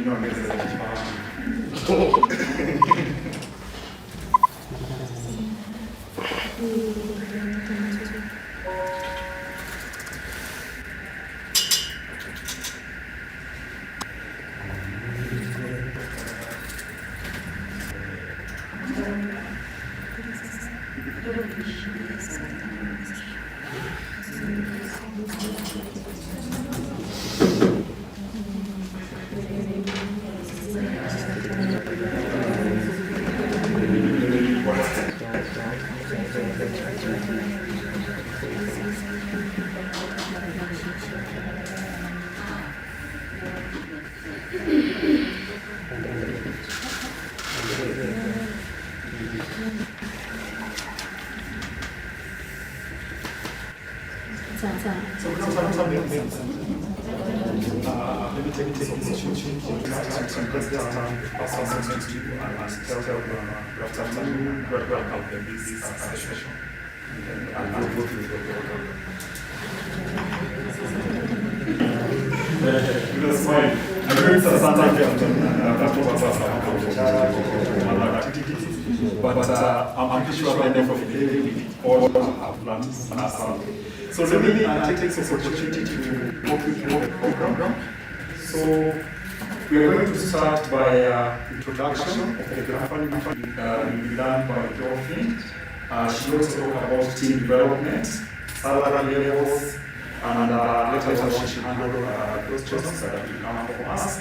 But I'm pretty sure at the end of the day, all have learned something. So let me take this opportunity to walk you through the program. So we are going to start by introduction of the company. Will be done by Dorothy. She will talk about team development, salary levels, and later on she will handle those questions that will come from us.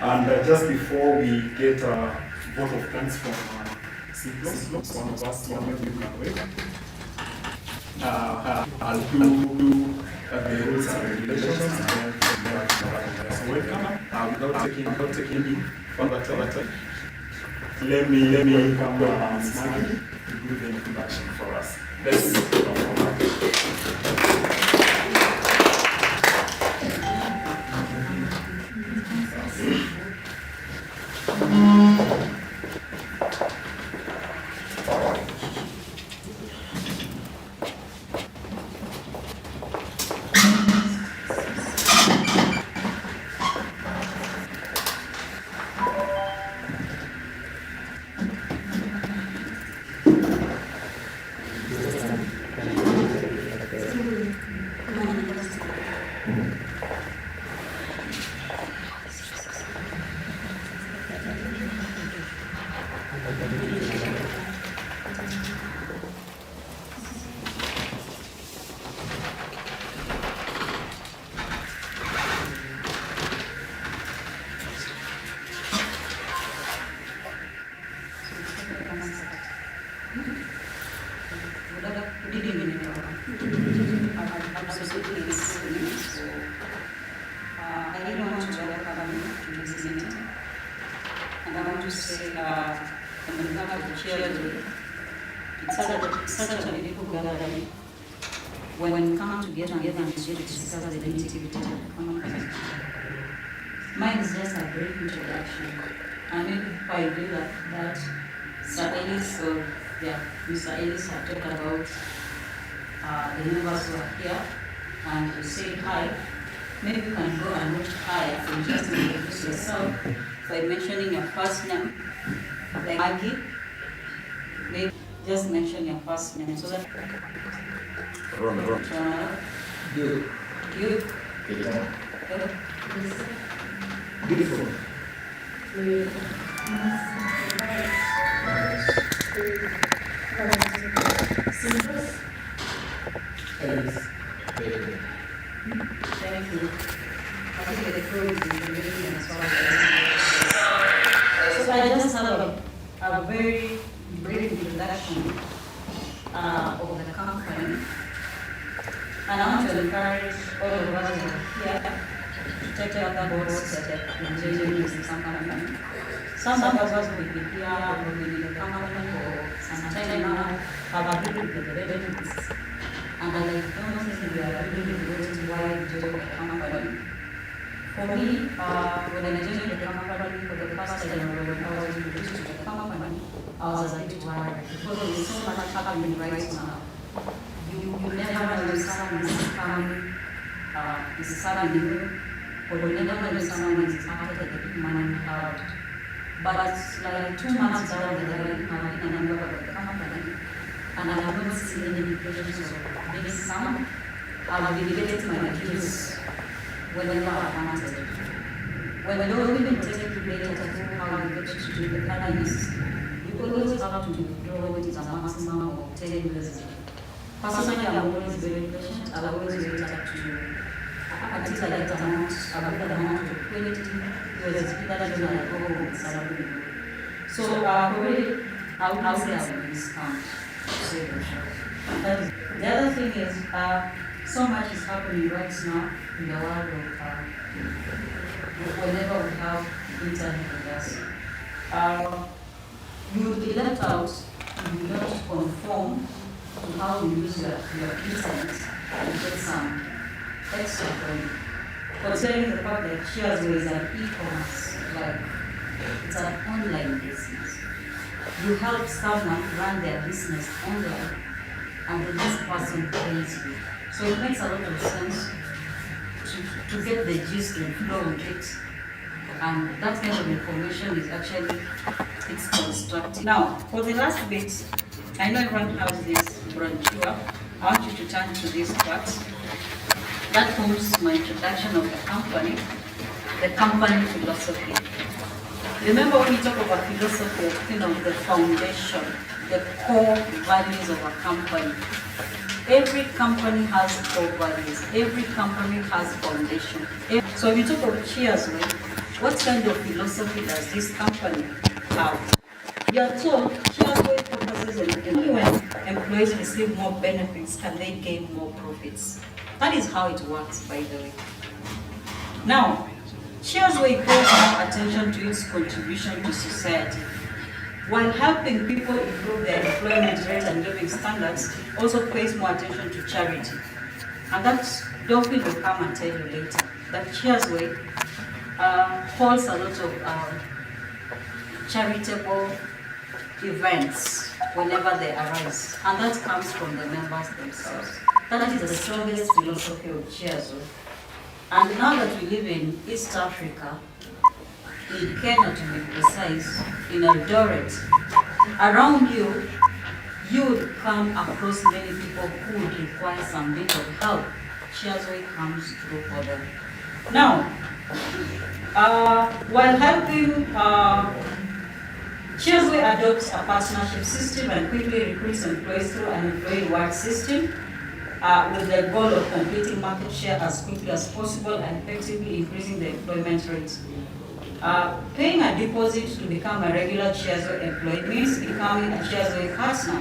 And just before we get a vote of thanks from Cyclops, one of us, one of you can wait. I'll do the rules and regulations and then so welcome. Without taking further time, let me come down and smile to do the introduction for us. Let's when we come together and discuss the nitty-gritty of the common person. Mine is just a brief introduction. And maybe if I do that Mr. Ellis had talked about the members who are here and you say hi. Maybe you can go and look higher and just introduce yourself by mentioning your first name, like Maggie. Maybe just mention your first name so that you. beautiful. Thank you. I think the code is really so I just have a very brief introduction of the company. And I want to encourage all of us here to take out the boards that engaging in some company. Some of us will be here, will be in the company for some time now, have a little bit of evidence. And I don't think we are really devoted to why we join the company. For me, when I joined the company for the first time, when I was introduced to the company, I was a bit worried because there's so much happening right now. You never know when someone is coming, is serving you, whenever when someone is after the money hard. But like 2 months down the line, and I'm working with the company, and I have not seen any indications of being some. I've been getting my dues whenever I wanted. When we don't even take you later to how you get to do the analysis, you always have to withdraw it a maximum of 10 years. Personally, I'm always very patient. I always wait up to until I get the amount, I get the amount of quality, USD that is when I go home with salary. So already, I would say I will discount. The other thing is, so much is happening right now in the world of whenever we have internet with us. You will be left out if you don't conform to how you use your internet and get some extra credit. Considering the fact that Cheersway is an e-commerce, like it's an online business. You help someone run their business online and the next person pays you. So it makes a lot of sense to get the gist and flow with it. And that kind of information is actually, it's constructive. Now, for the last bit, I know everyone has this brochure. I want you to turn to this part. That forms my introduction of the company philosophy. Remember when we talk about philosophy, the foundation, the core values of a company. Every company has core values. Every company has foundation. So when you talk of Cheersway, what kind of philosophy does this company have? You are told Cheersway focuses on only when employees receive more benefits can they gain more profits. That is how it works, by the way. Now, Cheersway pays more attention to its contribution to society. While helping people improve their employment rate and living standards, also pays more attention to charity. And that Dolphin will come and tell you later that Cheersway holds a lot of charitable events whenever they arise, and that comes from the members themselves. That is the strongest philosophy of Cheersway. And now that we live in East Africa, in Kenya to be precise, in Eldoret, around you, you would come across many people who would require some bit of help. Cheersway comes through for them. Now, while helping, Cheersway adopts a partnership system and quickly recruits employees through an employee reward system with the goal of completing market share as quickly as possible and effectively increasing the employment rate. Paying a deposit to become a regular Cheersway employee means becoming a Cheersway partner.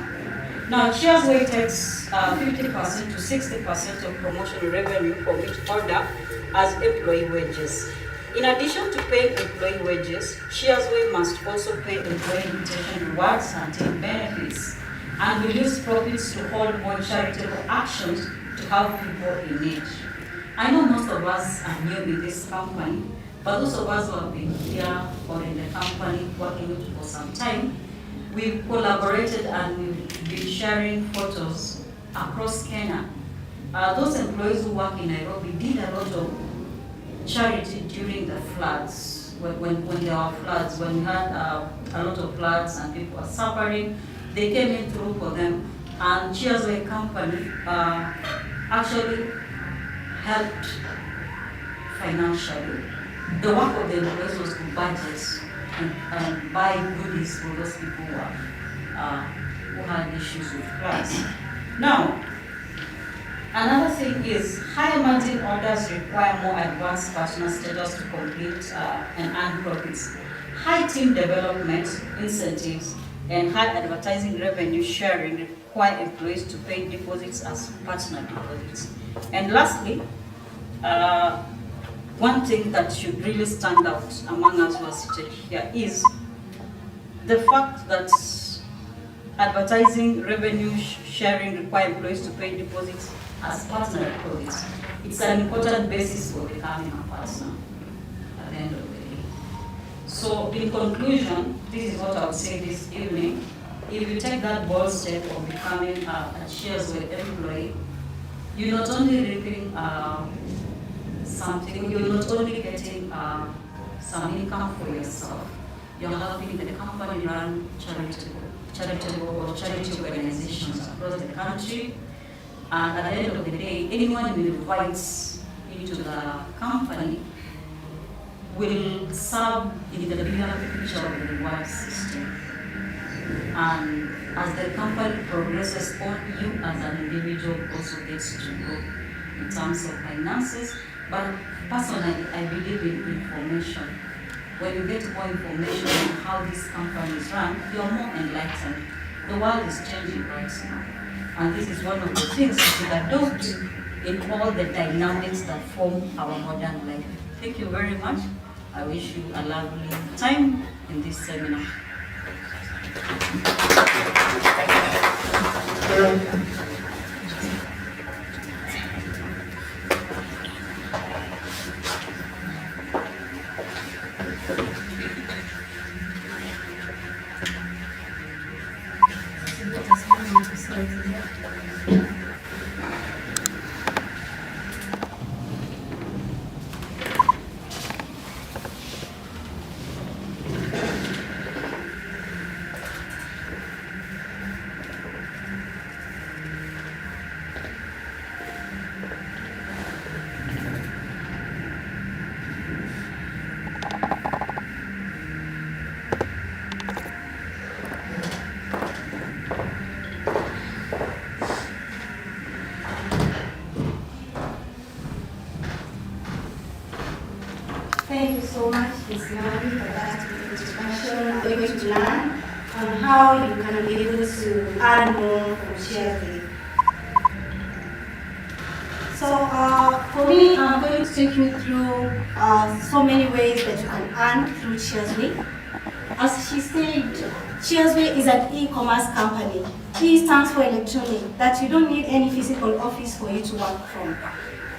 Now, Cheersway takes 50% to 60% of promotional revenue from each order as employee wages. In addition to paying employee wages, Cheersway must also pay employee retention rewards and team benefits, and will use profits to hold more charitable actions to help people in need. I know most of us are new in this company, but those of us who have been here or in the company working with it for some time, we've collaborated and we've been sharing photos across Kenya. Those employees who work in Nairobi did a lot of charity during the floods, when there were floods, when we had a lot of floods and people were suffering, they came in through for them, and Cheersway company actually helped financially. The work of the employees was to budget and buy goodies for those people who had issues with floods. Now, another thing is higher margin orders require more advanced partner status to complete and earn profits. High team development incentives and high advertising revenue sharing require employees to pay deposits as partner deposits. And lastly, one thing that should really stand out among us who are seated here is the fact that advertising revenue sharing require employees to pay deposits as partner deposits. It's an important basis for becoming a partner at the end of the day. So in conclusion, this is what I would say this evening. If you take that bold step of becoming a Cheersway employee, you're not only reaping something. You're not only getting some income for yourself, you're helping the company run charitable or charity organizations across the country. And at the end of the day, anyone who invites into the company will serve in the bigger picture of the reward system. And as the company progresses on, you as an individual also gets to grow in terms of finances. But personally, I believe in information. When you get more information on how these companies run, you're more enlightened. The world is changing right now. And this is one of the things we should adopt in all the dynamics that form our modern life. Thank you very much. I wish you a lovely time in this seminar. Thank you so much, Ms. Mary, for that introduction. I'm going to learn on how you can be able to earn more from Cheersway. So for me, I'm going to take you through so many ways that you can earn through Cheersway. As she said, Cheersway is an e-commerce company. E stands for electronic, that you don't need any physical office for you to work from.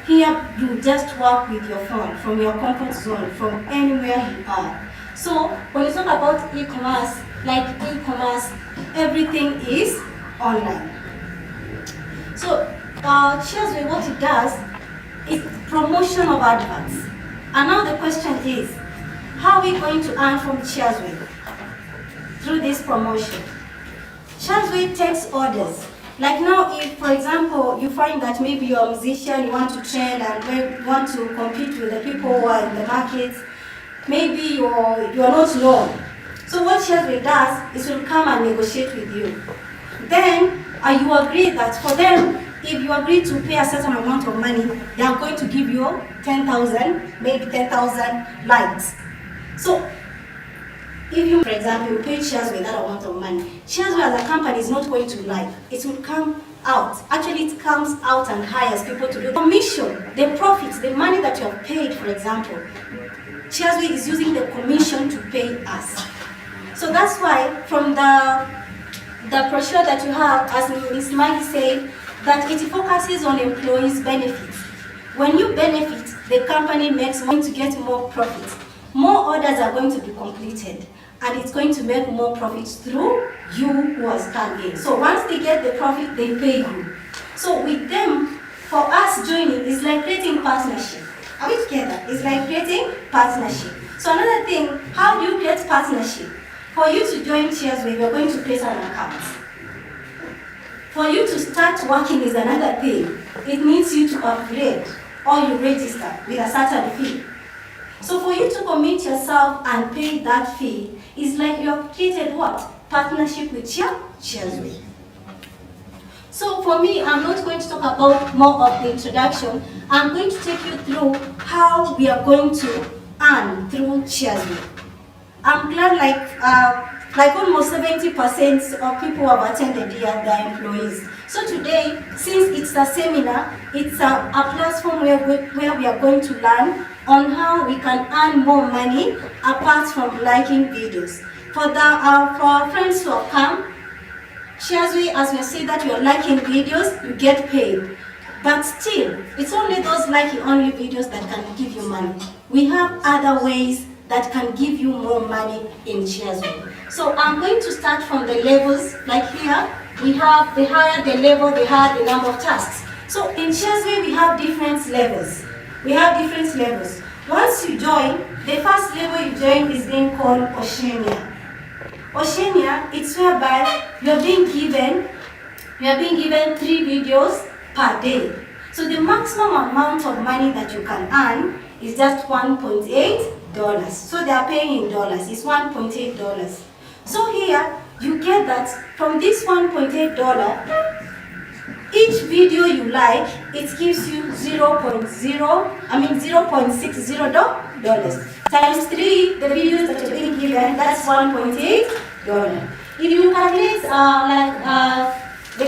Here, you just work with your phone, from your comfort zone, from anywhere you are. So, when you talk about e-commerce, everything is online. So, Cheersway, what it does is promotion of adverts. And now the question is, how are we going to earn from Cheersway? Through this promotion. Cheersway takes orders. Like now, if, for example, you find that maybe you're a musician, you want to trend and want to compete with the people who are in the markets, maybe you're not known. So what Cheersway does is will come and negotiate with you. Then you agree that for them, if you agree to pay a certain amount of money, they are going to give you 10,000, maybe 10,000 likes. So if you, for example, you pay Cheersway that amount of money, Cheersway as a company is not going to lie. It will come out. Actually, it comes out and hires people to do the commission, the profits, the money that you have paid, for example. Cheersway is using the commission to pay us. So that's why from the brochure that you have, as Ms. Maggie said, that it focuses on employees' benefits. When you benefit, the company makes money to get more profits. More orders are going to be completed, and it's going to make more profits through you who has come in. So once they get the profit, they pay you. So with them, for us joining, is like creating partnership. Are we together? It's like creating partnership. So another thing, how do you create partnership? For you to join Cheersway, you're going to create an account. For you to start working is another thing. It needs you to upgrade or you register with a certain fee. So for you to commit yourself and pay that fee, is like you have created what? Partnership with Cheersway. So for me, I'm not going to talk about more of the introduction. I'm going to take you through how we are going to earn through Cheersway. I'm glad like almost 70% of people who have attended here, they are employees. So today, since it's a seminar, it's a platform where we are going to learn on how we can earn more money apart from liking videos. For our friends who have come, Cheersway, as we say that you are liking videos, you get paid. But still, it's only those liking only videos that can give you money. We have other ways that can give you more money in Cheersway. So I'm going to start from the levels, like here, we have the higher the level, the higher the number of tasks. So in Cheersway, we have different levels. we have different levels. Once you join, the first level you join is being called Oceania. Oceania, it's whereby you're being given 3 videos per day. So the maximum amount of money that you can earn is just $1.8. So they are paying in dollars. It's $1.8. So here you get that from this $1.8, each video you like, it gives you $0.60 times 3 the videos that you're being given. That's $1.8. If you calculate the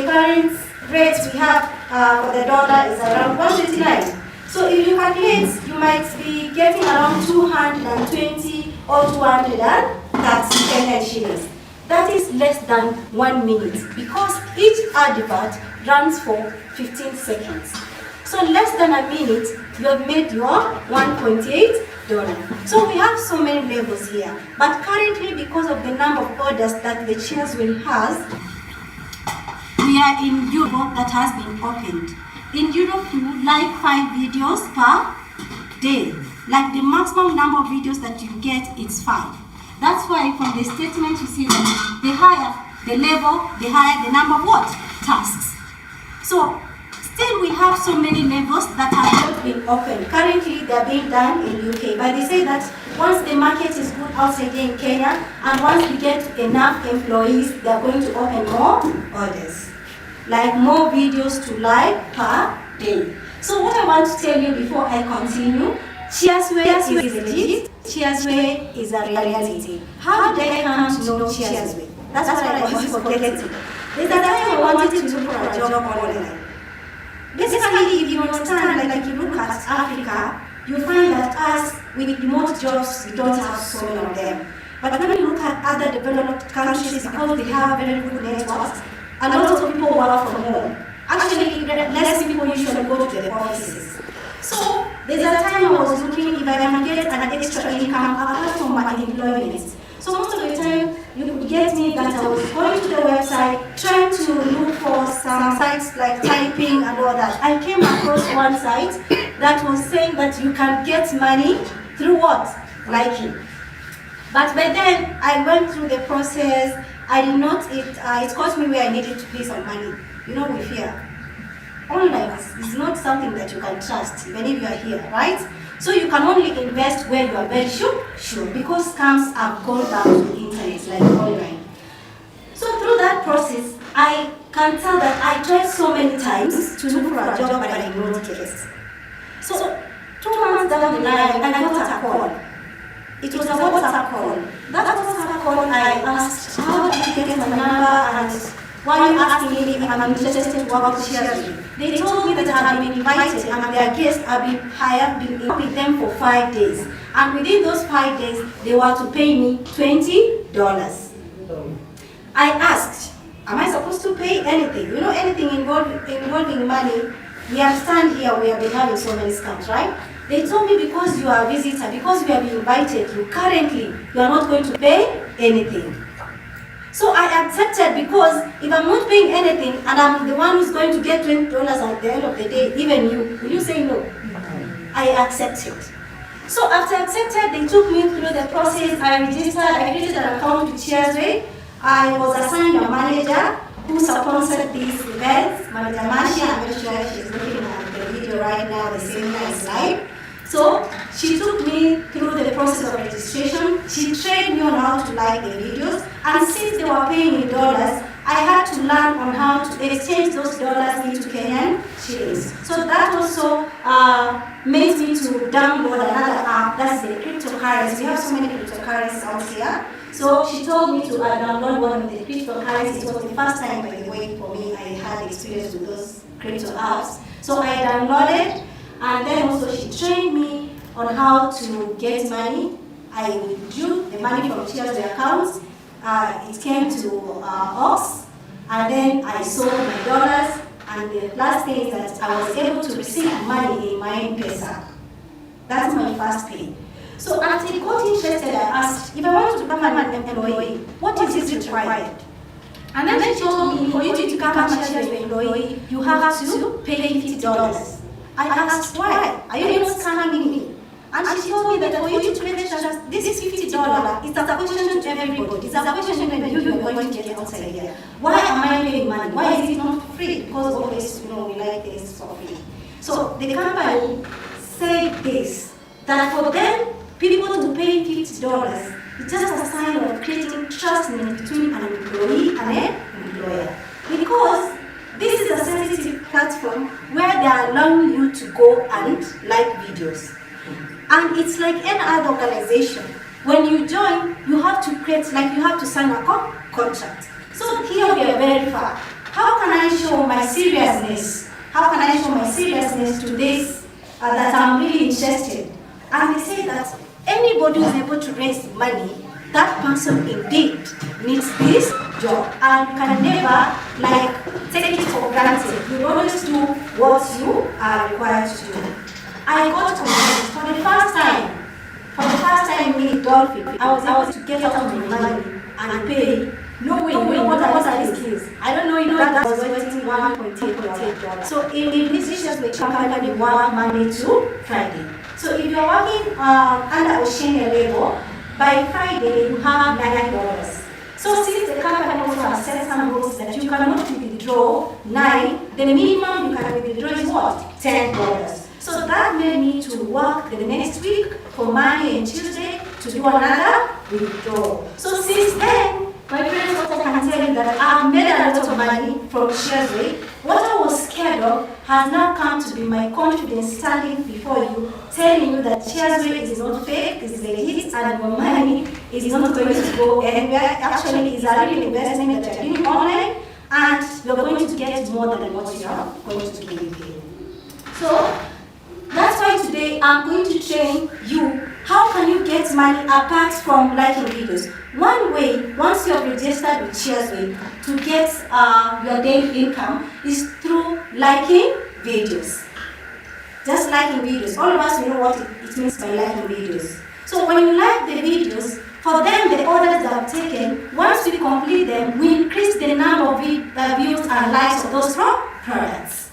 current rates we have for the dollar is around 129. So if you calculate, you might be getting around 220 or 230 Kenyan shillings. That is less than 1 minute because each advert runs for 15 seconds. So less than a minute, you have made your $1.8. So we have so many levels here. But currently, because of the number of orders that the Cheersway has, we are in Europe that has been opened. In Europe, you like 5 videos per day. Like the maximum number of videos that you get is 5. That's why from the statement you see that the higher the level, the higher the number of what? Tasks. So still we have so many levels that have not been opened. Currently they are being done in UK, but they say that once the market is good outside in Kenya and once we get enough employees, they are going to open more orders. Like more videos to like per day. So what I want to tell you before I continue, Cheersway is legit. Cheersway is a reality. How did I come to know Cheersway? That's what I was forgetting. There's a time I wanted to look for a job online. Basically, if you understand, like if you look at Africa, you find that us, with remote jobs, we don't have so many of them. But when you look at other developed countries, because they have very good networks, a lot of people work from home. Actually, less people usually go to the offices. So there's a time I was looking if I can get an extra income apart from my employment. So most of the time, you could get me that I was going to the website, trying to look for some sites like typing and all that. I came across one site that was saying that you can get money through what? Liking. But by then, I went through the process. I did not, it cost me where I needed to pay some money. You know, we fear. Online is not something that you can trust, even if you are here, right? So you can only invest where you are very sure, because scams have gone down to the internet, like online. So through that process, I can tell that I tried so many times to look for a job, but I did not get it. So 2 months down the line, I got a call. It was a WhatsApp call. That WhatsApp call, I asked, how did you get my number and why are you asking me if I'm interested to work with Cheersway? They told me that I have been invited and their guests have been hired, been with them for 5 days. And within those 5 days, they were to pay me $20. I asked, am I supposed to pay anything? You know, anything involving money, we understand here we have been having so many scams, right? They told me because you are a visitor, because we have been invited, you are not going to pay anything. So I accepted because if I'm not paying anything and I'm the one who's going to get $20 at the end of the day, even you, will you say no? I accepted. So after accepted, they took me through the process. I created an account with Cheersway. I was assigned a manager who sponsored these events. Manager Mashi, I'm very sure she's looking at the video right now, the seminar is live. So she took me through the process of registration. She trained me on how to like the videos. And since they were paying in dollars, I had to learn on how to exchange those dollars into Kenyan shillings. So that also made me to download another app, that's the cryptocurrency. We have so many cryptocurrencies out here. So she told me to download one of the cryptocurrencies. It was the first time, by the way, for me, I had experience with those crypto apps. So I downloaded. And then also she trained me on how to get money. I withdrew the money from Cheersway accounts. It came to Ox, and then I sold my dollars. And the last thing is that I was able to receive money in my M-Pesa. That's my first pay. So after I got interested, I asked, if I want to become an employee, what is it required? And then she told me, for you to become a Cheersway employee, you have to pay $50. I asked, why? Are you not scamming me? And she told me that for you to create just this $50, it's a question to everybody. It's a question when you are going to get outside here. Why am I paying money? Why is it not free? Because always, we like this for free. So the company said this, that for them, people to pay $50, it's just a sign of creating trust between an employee and an employer. Because this is a sensitive platform where they are allowing you to go and like videos. And it's like any other organization. When you join, you have to create, like you have to sign a contract. So here we are very far. How can I show my seriousness? How can I show my seriousness to this that I'm really interested? And they say that anybody who is able to raise money, that person indeed needs this job and can never take it for granted. You always do what you are required to do. I got to this for the first time. For the first time with Dolphin, I was able to get out my money and pay. No way, what are these things? I don't know, that was waiting $1.8. So in this issues, the company work Monday to Friday. So if you're working under Oceania label, by Friday you have $9. So since the company also has set some rules that you cannot withdraw 9, the minimum you can withdraw is what? $10. So that made me to work the next week for Monday and Tuesday to do another withdrawal. So since then, my friends also can tell you that I've made a lot of money from Cheersway. What I was scared of has now come to be my confidence standing before you, telling you that Cheersway is not fake, it's legit, and your money is not going to go anywhere. Actually, it's a real investment that you're doing online, and you're going to get more than what you are going to give. So that's why today I'm going to train you. How can you get money apart from liking videos? One way, once you have registered with Cheersway, to get your daily income is through liking videos. Just liking videos. All of us know what it means by liking videos. So when you like the videos, for them, the orders that I've taken, once we complete them, we increase the number of views and likes of those products.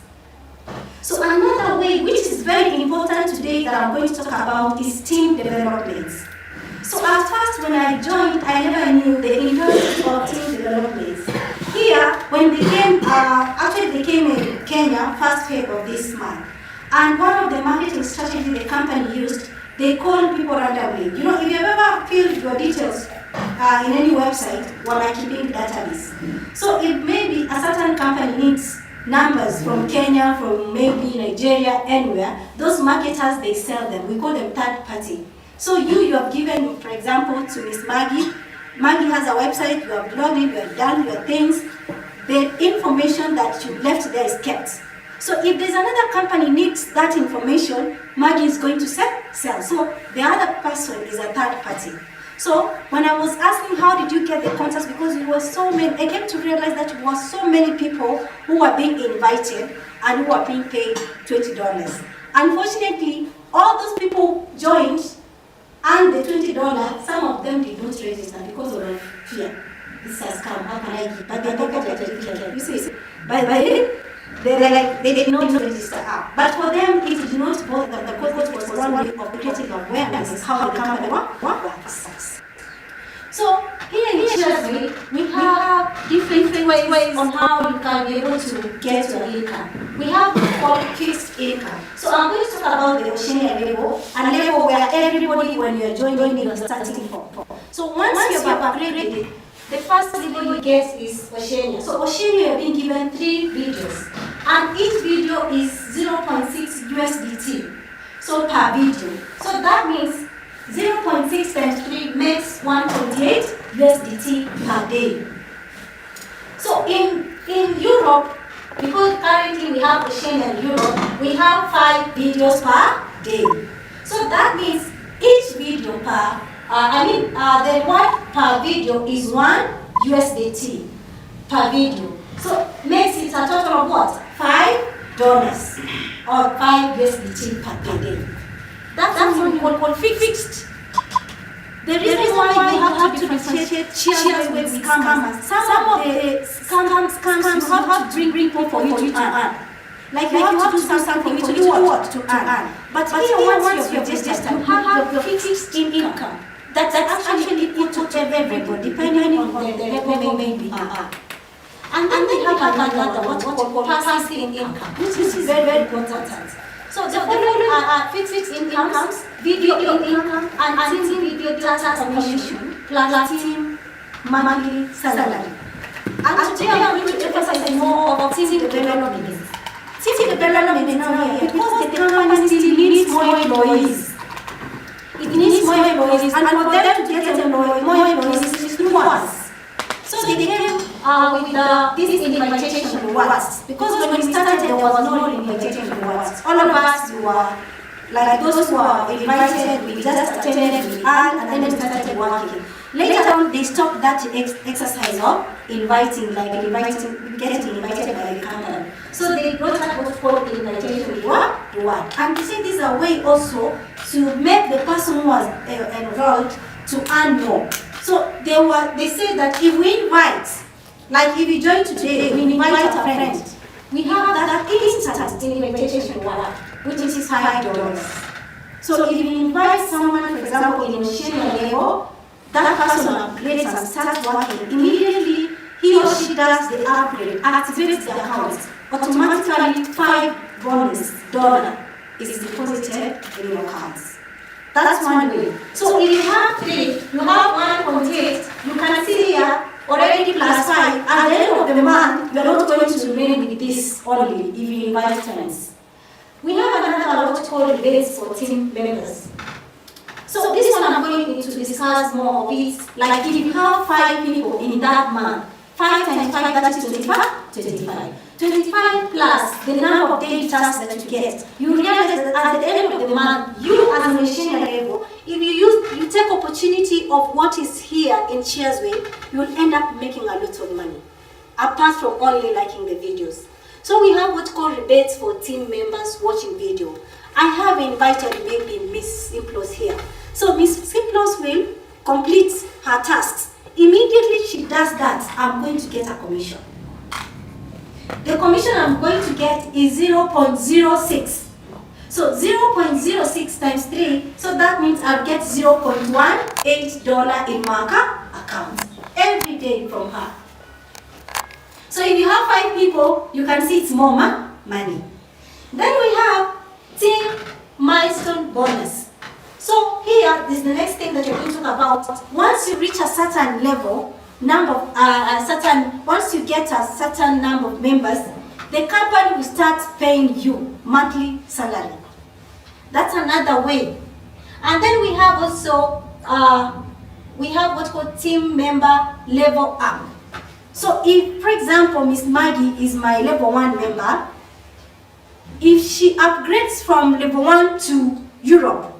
So another way, which is very important today that I'm going to talk about, is team development. So at first when I joined, I never knew the importance of team development. Here, when they came, they came in Kenya, first week of this month. And one of the marketing strategies the company used, they called people randomly. If you've ever filled your details in any website, we're like keeping database. So if maybe a certain company needs numbers from Kenya, from maybe Nigeria, anywhere, those marketers, they sell them. We call them third party. So you have given, for example, to Miss Maggie. Maggie has a website, you have blogged it, you have done your things. The information that you left there is kept. So if there's another company needs that information, Maggie is going to sell. So the other person is a third party. So when I was asking how did you get the contacts, because it was so many, I came to realize that it was so many people who were being invited and who were being paid $20. Unfortunately, all those people joined, and the $20, some of them did not register because of fear. This has come, how can I give? But they don't get it. You see, by they did not register up. But for them, it did not bother them because it was one way of creating awareness how the company works. So here in Cheersway, we have different ways on how you can be able to get your income. We have called fixed income. So I'm going to talk about the Oceania level, and level where everybody, when you're joining, you're starting from. So once you have upgraded, the first level you get is Oceania. So Oceania, you're being given 3 videos, and each video is 0.6 USDT. So per video. So that means 0.6 times 3 makes 1.8 USDT per day. So in Europe, because currently we have Oceania in Europe, we have 5 videos per day. So that means each video the one per video is 1 USDT per video. So makes it a total of what? $5 or 5 USDT per day. That's what we call fixed. The reason why you have to differentiate Cheersway with scammers. Some of the scams you have to bring people for you to earn. Like you have to do something to do what? To earn. But here, once you're registered, you have your fixed income. That's actually equal to everybody, depending on the level maybe you are. And then we have another what called passive income, which is very, very important. So the following are fixed incomes, video income, and team video tax commission, plus team monthly salary. And today I'm going to emphasize more of team development. Team development is now here because the company still needs more employees. It needs more employees, and for them to get more employees is through us. So they came with this invitation rewards, because when we started there was no invitation rewards. All of us were like those who were invited, we just attended, we earned, and then we started working. Later on, they stopped that exercise of getting invited by the company. So they brought out what's called the invitation reward. And you see, this is a way also to make the person who was enrolled to earn more. So they say that if we invite, like if you join today, we invite a friend, we have that instant invitation reward, which is $5. So if you invite someone, for example, in a senior level, that person upgrades and starts working. Immediately, he or she does the upgrade, activates the account. Automatically, $5 is deposited in your accounts. That's one way. So if you have 3, you have 1.8, you can see here already plus 5. At the end of the month, you are not going to remain with this only if you invite friends. We have another what called rebates for team members. So this one I'm going to discuss more of it. Like if you have 5 people in that month, 5 times 5, that is 25. 25 plus the number of daily tasks that you get. You realize that at the end of the month, you as a machine level, if you take opportunity of what is here in Cheersway, you will end up making a lot of money, apart from only liking the videos. So we have what's called rebates for team members watching video. I have invited maybe Miss Simplos here. So Miss Simplos will complete her tasks. Immediately she does that, I'm going to get a commission. The commission I'm going to get is 0.06. So 0.06 times 3, so that means I'll get $0.18 in my account every day from her. So if you have 5 people, you can see it's more money. Then we have team milestone bonus. So here is the next thing that you're going to talk about. Once you reach a certain level, once you get a certain number of members, the company will start paying you monthly salary. That's another way. And then we have also what's called team member level up. So if, for example, Miss Maggie is my level 1 member, if she upgrades from level 1 to Europe,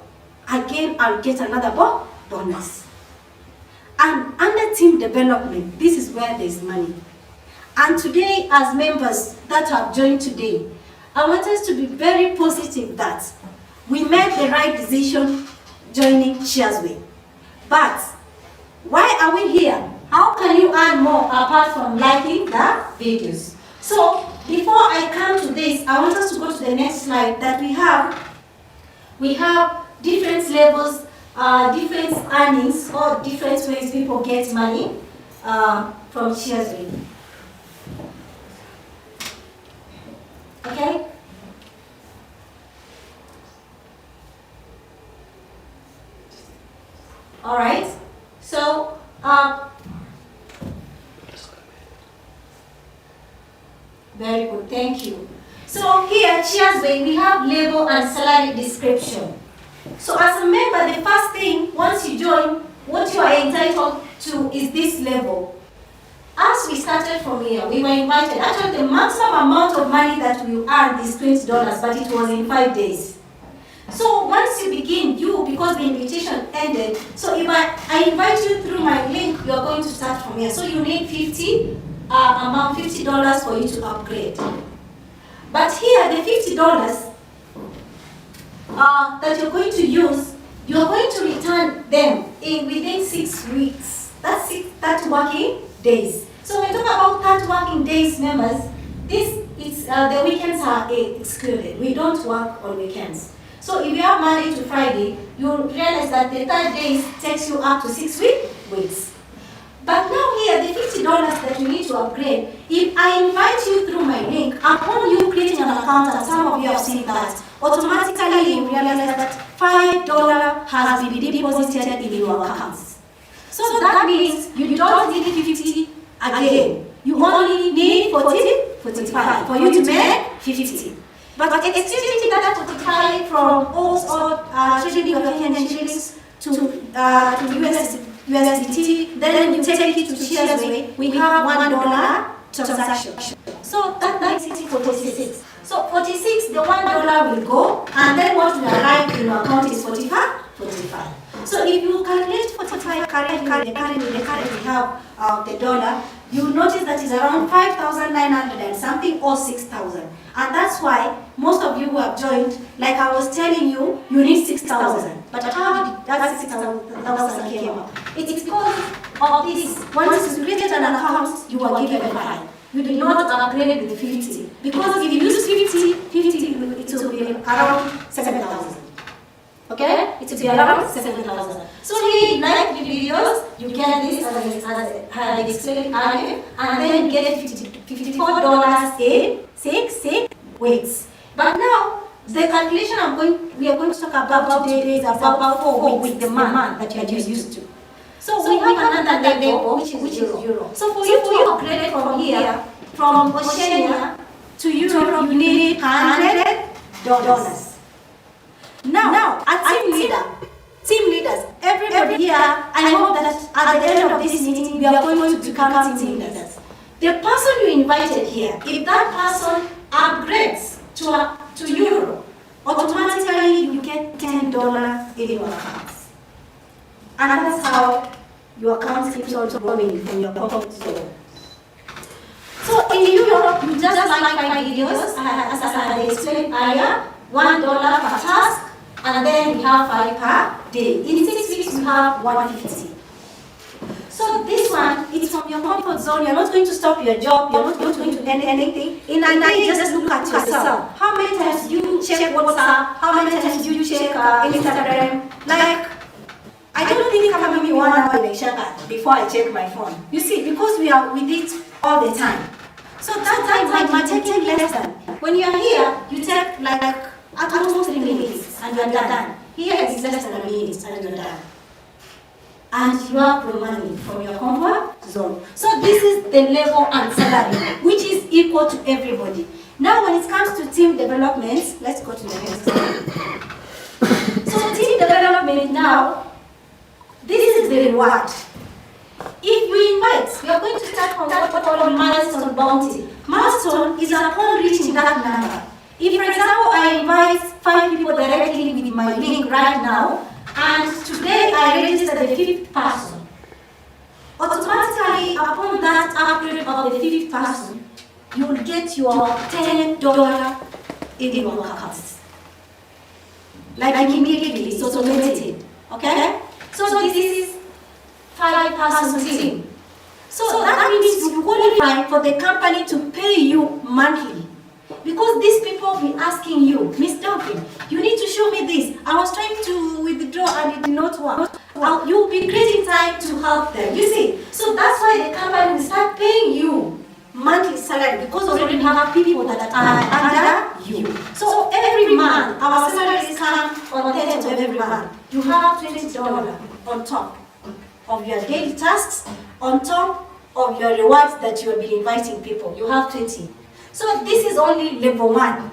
again I'll get another bonus. And under team development, this is where there's money. And today, as members that have joined today, I want us to be very positive that we made the right decision joining Cheersway. But why are we here? How can you earn more apart from liking the videos? So before I come to this, I want us to go to the next slide that we have different levels, different earnings, or different ways people get money from Cheersway. Okay? All right. So very good. Thank you. So here at Cheersway, we have label and salary description. So as a member, the first thing, once you join, what you are entitled to is this level. As we started from here, we were invited. Actually, the maximum amount of money that we earned is $20, but it was in 5 days. So once you begin, because the invitation ended, so if I invite you through my link, you are going to start from here. So you need $50 for you to upgrade. But here, the $50 that you're going to use, you're going to return them within 6 weeks. That's 30 working days. So when we talk about 30 working days, members, this it's the weekends are excluded. We don't work on weekends. So if you have Monday to Friday, you'll realize that the third day takes you up to 6 weeks. But now here, the $50 that you need to upgrade, if I invite you through my link, upon you creating an account, and some of you have seen that, automatically you realize that $5 has been deposited in your accounts. So that means you don't need 50 again. You only need 45 for you to make 50. But exchanging that 45 from trading your Kenyan shillings to USDT, then you take it to Cheersway, we have $1 transaction. So that makes it 46. So 46, the $1 will go, and then what will arrive in your account is 45. So if you calculate 45 currently we have the dollar, you notice that it's around 5,900 and something, or 6,000. And that's why most of you who have joined, like I was telling you, you need 6,000. But how did that 6,000 came up? It's because of this. Once you created an account, you are given 5. You do not upgrade with 50. Because if you use 50, it will be around 7,000. Okay? It will be around 7,000. So in like videos, you get this as I explained earlier, and then you get $54 in 6 weeks. But now, the calculation we are going to talk about today is about 4 weeks, the month that you are used to. So we have another level, which is euro. So for you to upgrade from here, from Oceania to Europe, you need $100. Now, as team leaders, everybody here, I hope that at the end of this meeting, we are going to become team leaders. The person you invited here, if that person upgrades to euro, automatically you get $10 in your accounts. And that's how your account keeps on growing in your comfort zone. So in Europe, you just like 5 videos, as I had explained earlier, $1 per task, and then we have 5 per day. In 6 weeks, we have 150. So this one, it's from your comfort zone. You're not going to stop your job. You're not going to end anything. In a night, just look at yourself. How many times do you check WhatsApp? How many times do you check Instagram? Like, I don't think I'm going to be 1 hour in a check before I check my phone. You see, because we are with it all the time. So that time might take less than. When you are here, you take like at almost 3 minutes and you are done. Here it's less than a minute and you are done. And you have the money from your comfort zone. So this is the level and salary, which is equal to everybody. Now when it comes to team development, let's go to the next slide. So team development now, this is the reward. If we invite, we are going to start from what we call milestone bounty. Milestone is upon reaching that number. If, for example, I invite 5 people directly with my link right now, and today I register the 5th person, automatically upon that upgrade of the 5th person, you will get your $10 in your account. Like immediately, it's automated. Okay? So this is 5-person team. So that means you qualify for the company to pay you monthly. Because these people will be asking you, Miss Duncan, you need to show me this. I was trying to withdraw and it did not work. You will be creating time to help them. You see? So that's why the company will start paying you monthly salary, because we already have people that are under you. So every month, our salaries come on the end of every month. You have $20 on top of your daily tasks, on top of your rewards that you will be inviting people. You have 20. So this is only level 1.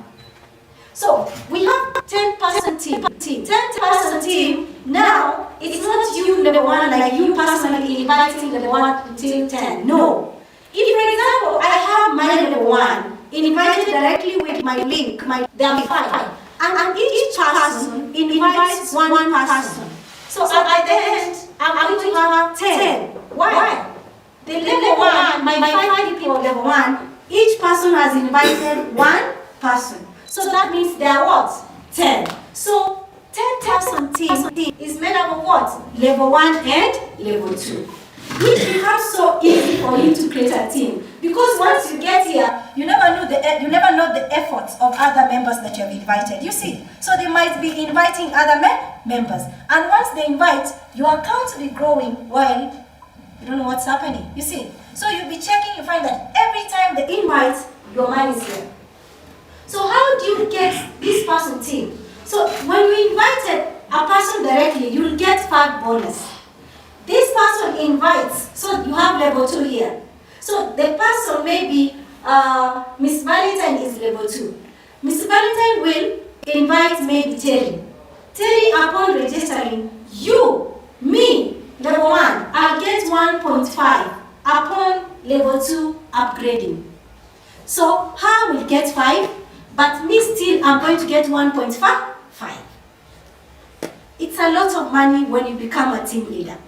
So we have 10-person team. 10-person team. Now it's not you level 1 like you personally inviting level 1 until 10. No. If, for example, I have my level 1 invited directly with my link, there are 5, and each person invites one person. So at the end, I'm going to have 10. Why? The level 1, my 5 people level 1. Each person has invited one person. So that means there are what? 10. So 10-person team is made up of what? Level 1 and level 2. Which becomes so easy for you to create a team. Because once you get here, you never know the efforts of other members that you have invited. You see, so they might be inviting other members, and once they invite, your account will be growing while you don't know what's happening. You see, so you'll be checking. You find that every time they invite, your money is here. So how do you get this person team? So when you invited a person directly, you will get 5 bonus. This person invites, so you have level 2 here. So the person maybe, Miss Valentine is level 2. Miss Valentine will invite maybe Terry. Terry, upon registering, you, me, level 1, I'll get 1.5 upon level 2 upgrading. So her will get 5, but me still I'm going to get 1.5. It's a lot of money when you become a team leader.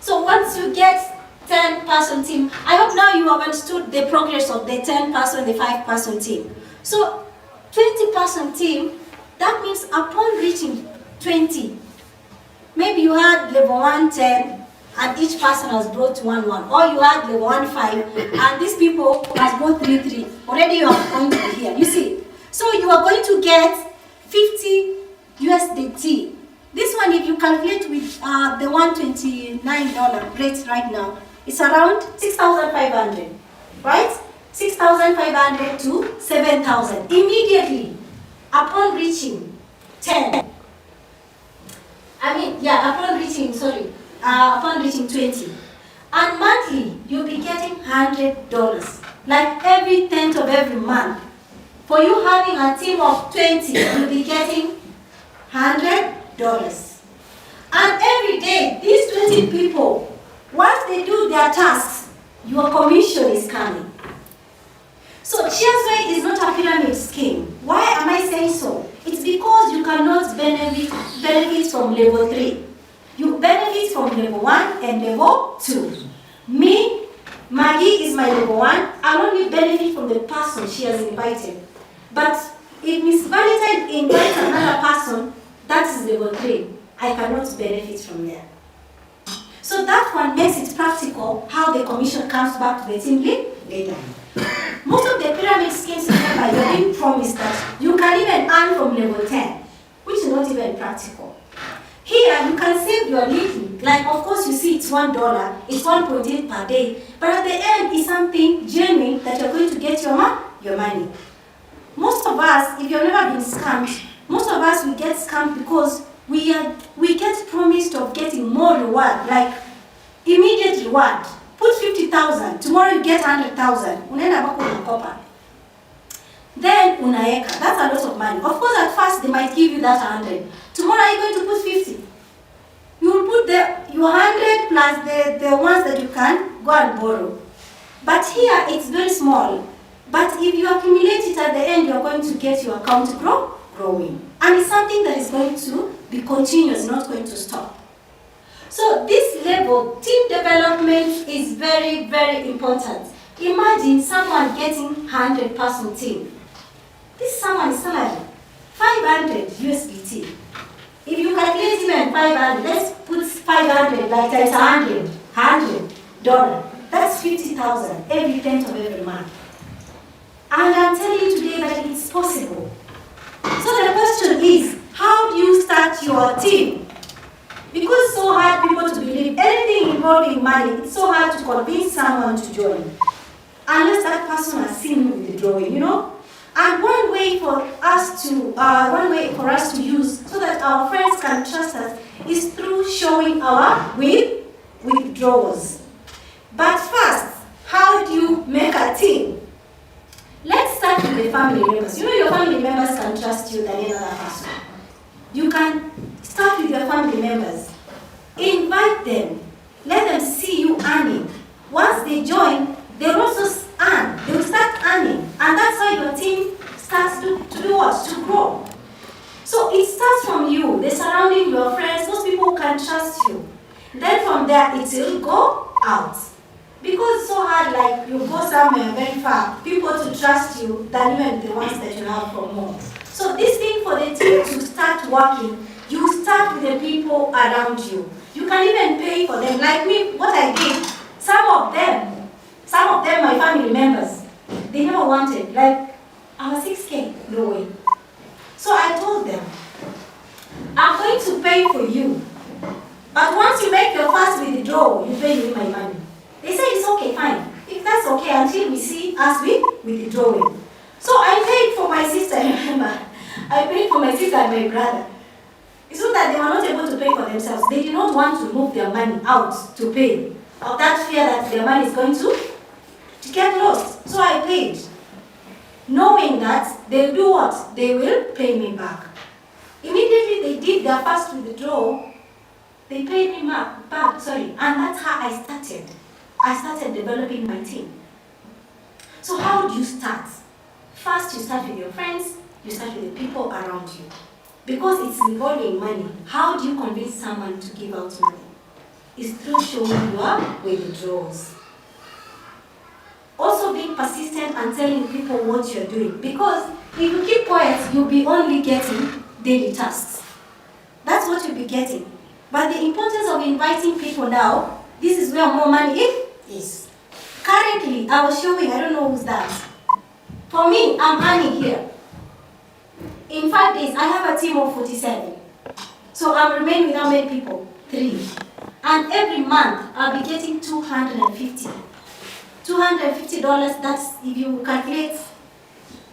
So once you get 10-person team, I hope now you have understood the progress of the 10-person, the 5-person team. So 20-person team, that means upon reaching 20, maybe you had level 1 10, and each person has brought 1 1, or you had level 1 5, and these people has brought 3 3. Already you are going to be here. You see, so you are going to get 50 USDT. This one, if you calculate with the $129 rate right now, it's around 6,500, right? 6,500 to 7,000 immediately upon reaching 10. Upon reaching 20. And monthly, you'll be getting $100. Like every 10th of every month. For you having a team of 20, you'll be getting $100. And every day, these 20 people, once they do their tasks, your commission is coming. So Cheersway is not a pyramid scheme. Why am I saying so? It's because you cannot benefit from level 3. You benefit from level 1 and level 2. Me, Maggie is my level 1. I only benefit from the person she has invited. But if Miss Valentine invites another person, that is level 3. I cannot benefit from there. So that one makes it practical how the commission comes back to the team leader. Most of the pyramid schemes, remember, you're being promised that you can even earn from level 10, which is not even practical. Here, you can save your little. Like, of course, you see it's $1, it's 1.8 per day, but at the end, it's something genuine that you're going to get your money. Most of us, if you've never been scammed, most of us will get scammed because we get promised of getting more reward, like immediate reward. Put 50,000, tomorrow you get 100,000. Unaenda bako unakopa. Then unaeka. That's a lot of money. Of course, at first they might give you that 100. Tomorrow are you going to put 50? You will put your 100 plus the ones that you can go and borrow. But here it's very small. But if you accumulate it at the end, you are going to get your account growing. And it's something that is going to be continuous, not going to stop. So this level, team development is very, very important. Imagine someone getting 100-person team. This someone is salary, 500 USDT. If you calculate even 500, let's put 500 like times 100, $100. That's 50,000 every 10th of every month. And I'm telling you today that it's possible. So the question is, how do you start your team? Because it's so hard people to believe anything involving money, it's so hard to convince someone to join. Unless that person has seen you withdrawing, you know? And one way for us to use so that our friends can trust us is through showing our withdrawals. But first, how do you make a team? Let's start with the family members. You know your family members can trust you than any other person. You can start with your family members. Invite them. Let them see you earning. Once they join, they'll also earn. They'll start earning. And that's how your team starts to do what? To grow. So it starts from you, the surrounding, your friends, those people who can trust you. Then from there, it will go out. Because it's so hard, like you go somewhere very far, people to trust you than even the ones that you have from home. So this thing for the team to start working, you start with the people around you. You can even pay for them. Like me, what I did, some of them, Some of them, my family members, they never wanted, like, our 6K, no way. So I told them, I'm going to pay for you. But once you make your first withdrawal, you pay me my money. They said, it's okay, fine. If that's okay, until we see us withdrawing. So I paid for my sister, remember. I paid for my sister and my brother. It's not that they were not able to pay for themselves. They did not want to move their money out to pay. Of that fear that their money is going to get lost. So I paid. Knowing that they'll do what? They will pay me back. Immediately they did their first withdrawal. They paid me back, and that's how I started. I started developing my team. So how do you start? First, you start with your friends, you start with the people around you. Because it's involving money, how do you convince someone to give out money? It's through showing your withdrawals. Also being persistent and telling people what you're doing. Because if you keep quiet, you'll be only getting daily tasks. That's what you'll be getting. But the importance of inviting people now, this is where more money is. Currently, I was showing, I don't know who's that. For me, I'm earning here. In 5 days, I have a team of 47. So I'm remaining with how many people? 3. And every month, I'll be getting $250. $250, that's, if you calculate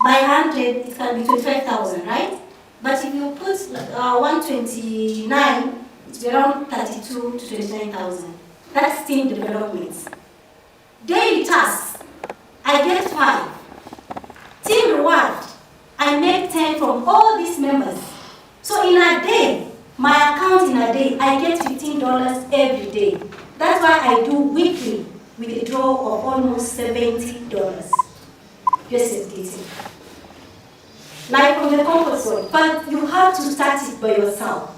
by 100, it can be 25,000, right? But if you put 129, it's around 32 to 29,000. That's team development. Daily tasks, I get 5. Team reward, I make 10 from all these members. So in a day, my account in a day, I get $15 every day. That's why I do weekly withdrawal of almost $70 USDT. Like from the comfort zone, but you have to start it by yourself.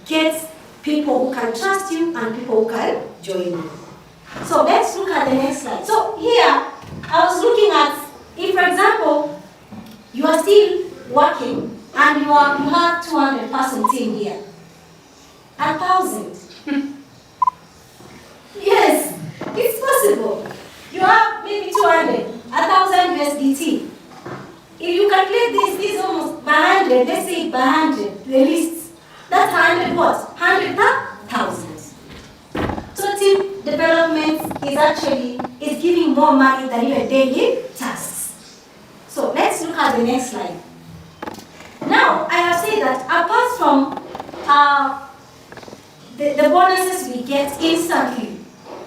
Get people who can trust you and people who can join you. So let's look at the next slide. So here, I was looking at, if for example, you are still working and you have 200-person team here. 1,000. Yes, it's possible. You have maybe 200, 1,000 USDT. If you calculate this is almost by 100, let's say by 100, the least. That's 100 what? 100 per 1,000. So team development is giving more money than your daily tasks. So let's look at the next slide. Now, I have said that apart from the bonuses we get instantly,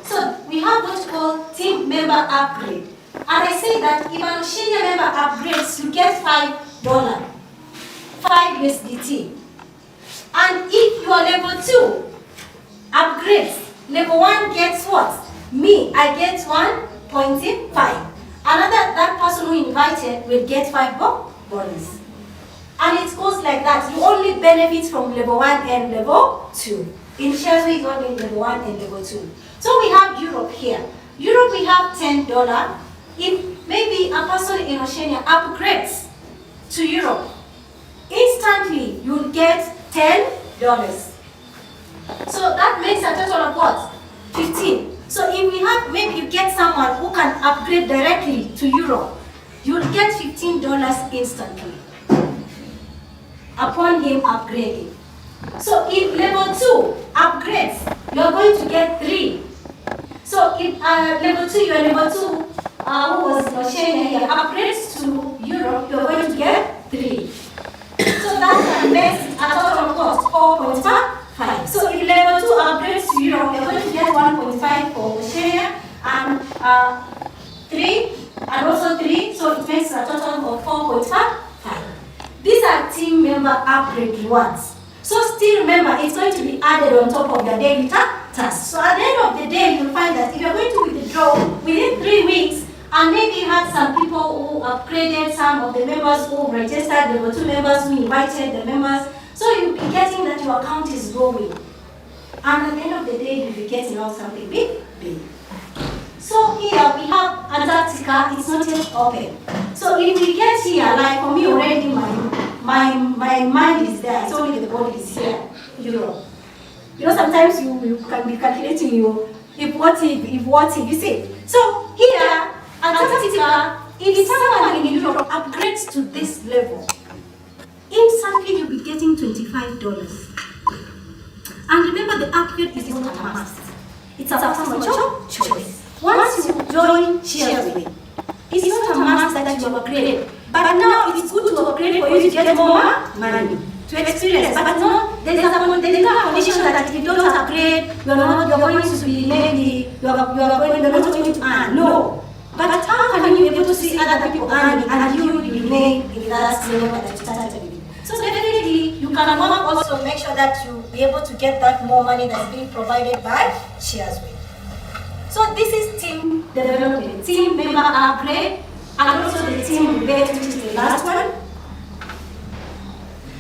so we have what we call team member upgrade. And I say that if an Oceania member upgrades, you get $5, 5 USDT. And if you are level 2 upgrades, level 1 gets what? Me, I get 1.5. That person who invited will get 5 bonus. And it goes like that. You only benefit from level 1 and level 2. In Cheersway, it's only level 1 and level 2. So we have Europe here. Europe, we have $10. If maybe a person in Oceania upgrades to Europe, instantly you'll get $10. So that makes a total of what? 15. So if we have, maybe you get someone who can upgrade directly to Europe, you'll get $15 instantly upon him upgrading. So if level 2 upgrades, you're going to get 3. So if level 2, you're level 2, who was in Oceania here, upgrades to Europe, you're going to get 3. So that makes a total cost 4.5. So if level 2 upgrades to Europe, you're going to get 1.5 for Oceania and 3 and also 3. So it makes a total of 4.5. These are team member upgrade rewards. So still remember, it's going to be added on top of your daily tasks. So at the end of the day, you'll find that if you're going to withdraw within 3 weeks, and maybe you had some people who upgraded, some of the members who registered, there were 2 members who invited the members. So you'll be getting that your account is growing. And at the end of the day, you'll be getting out something big. So here we have Antarctica, it's not yet open. So if we get here, like for me already, my mind is there, it's only the body is here, Europe. You know, sometimes you can be calculating if what if, you see. So here, Antarctica, if someone in Europe upgrades to this level, instantly you'll be getting $25. And remember, the upgrade is not a must. It's a personal choice. Once you join Cheersway, it's not a must that you upgrade. But now it's good to upgrade for you to get more money, to experience. But no, there is a condition that if you don't upgrade, you're going to be maybe, you're not going to earn. No. But how can you be able to see other people earning and you remain in that level that you started with? So definitely, you can also make sure that you be able to get that more money that's being provided by Cheersway. So this is team development, team member upgrade, and also the team rebate, which is the last one.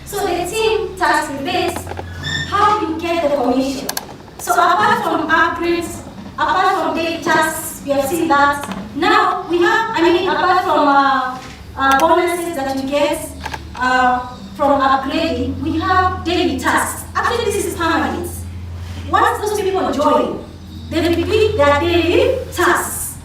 So the team task rebate, how you get the commission. So apart from upgrades, apart from daily tasks, we have seen that. Now we have, apart from bonuses that you get from upgrading, we have daily tasks. Actually, this is permanent. Once those people join, they repeat their daily tasks.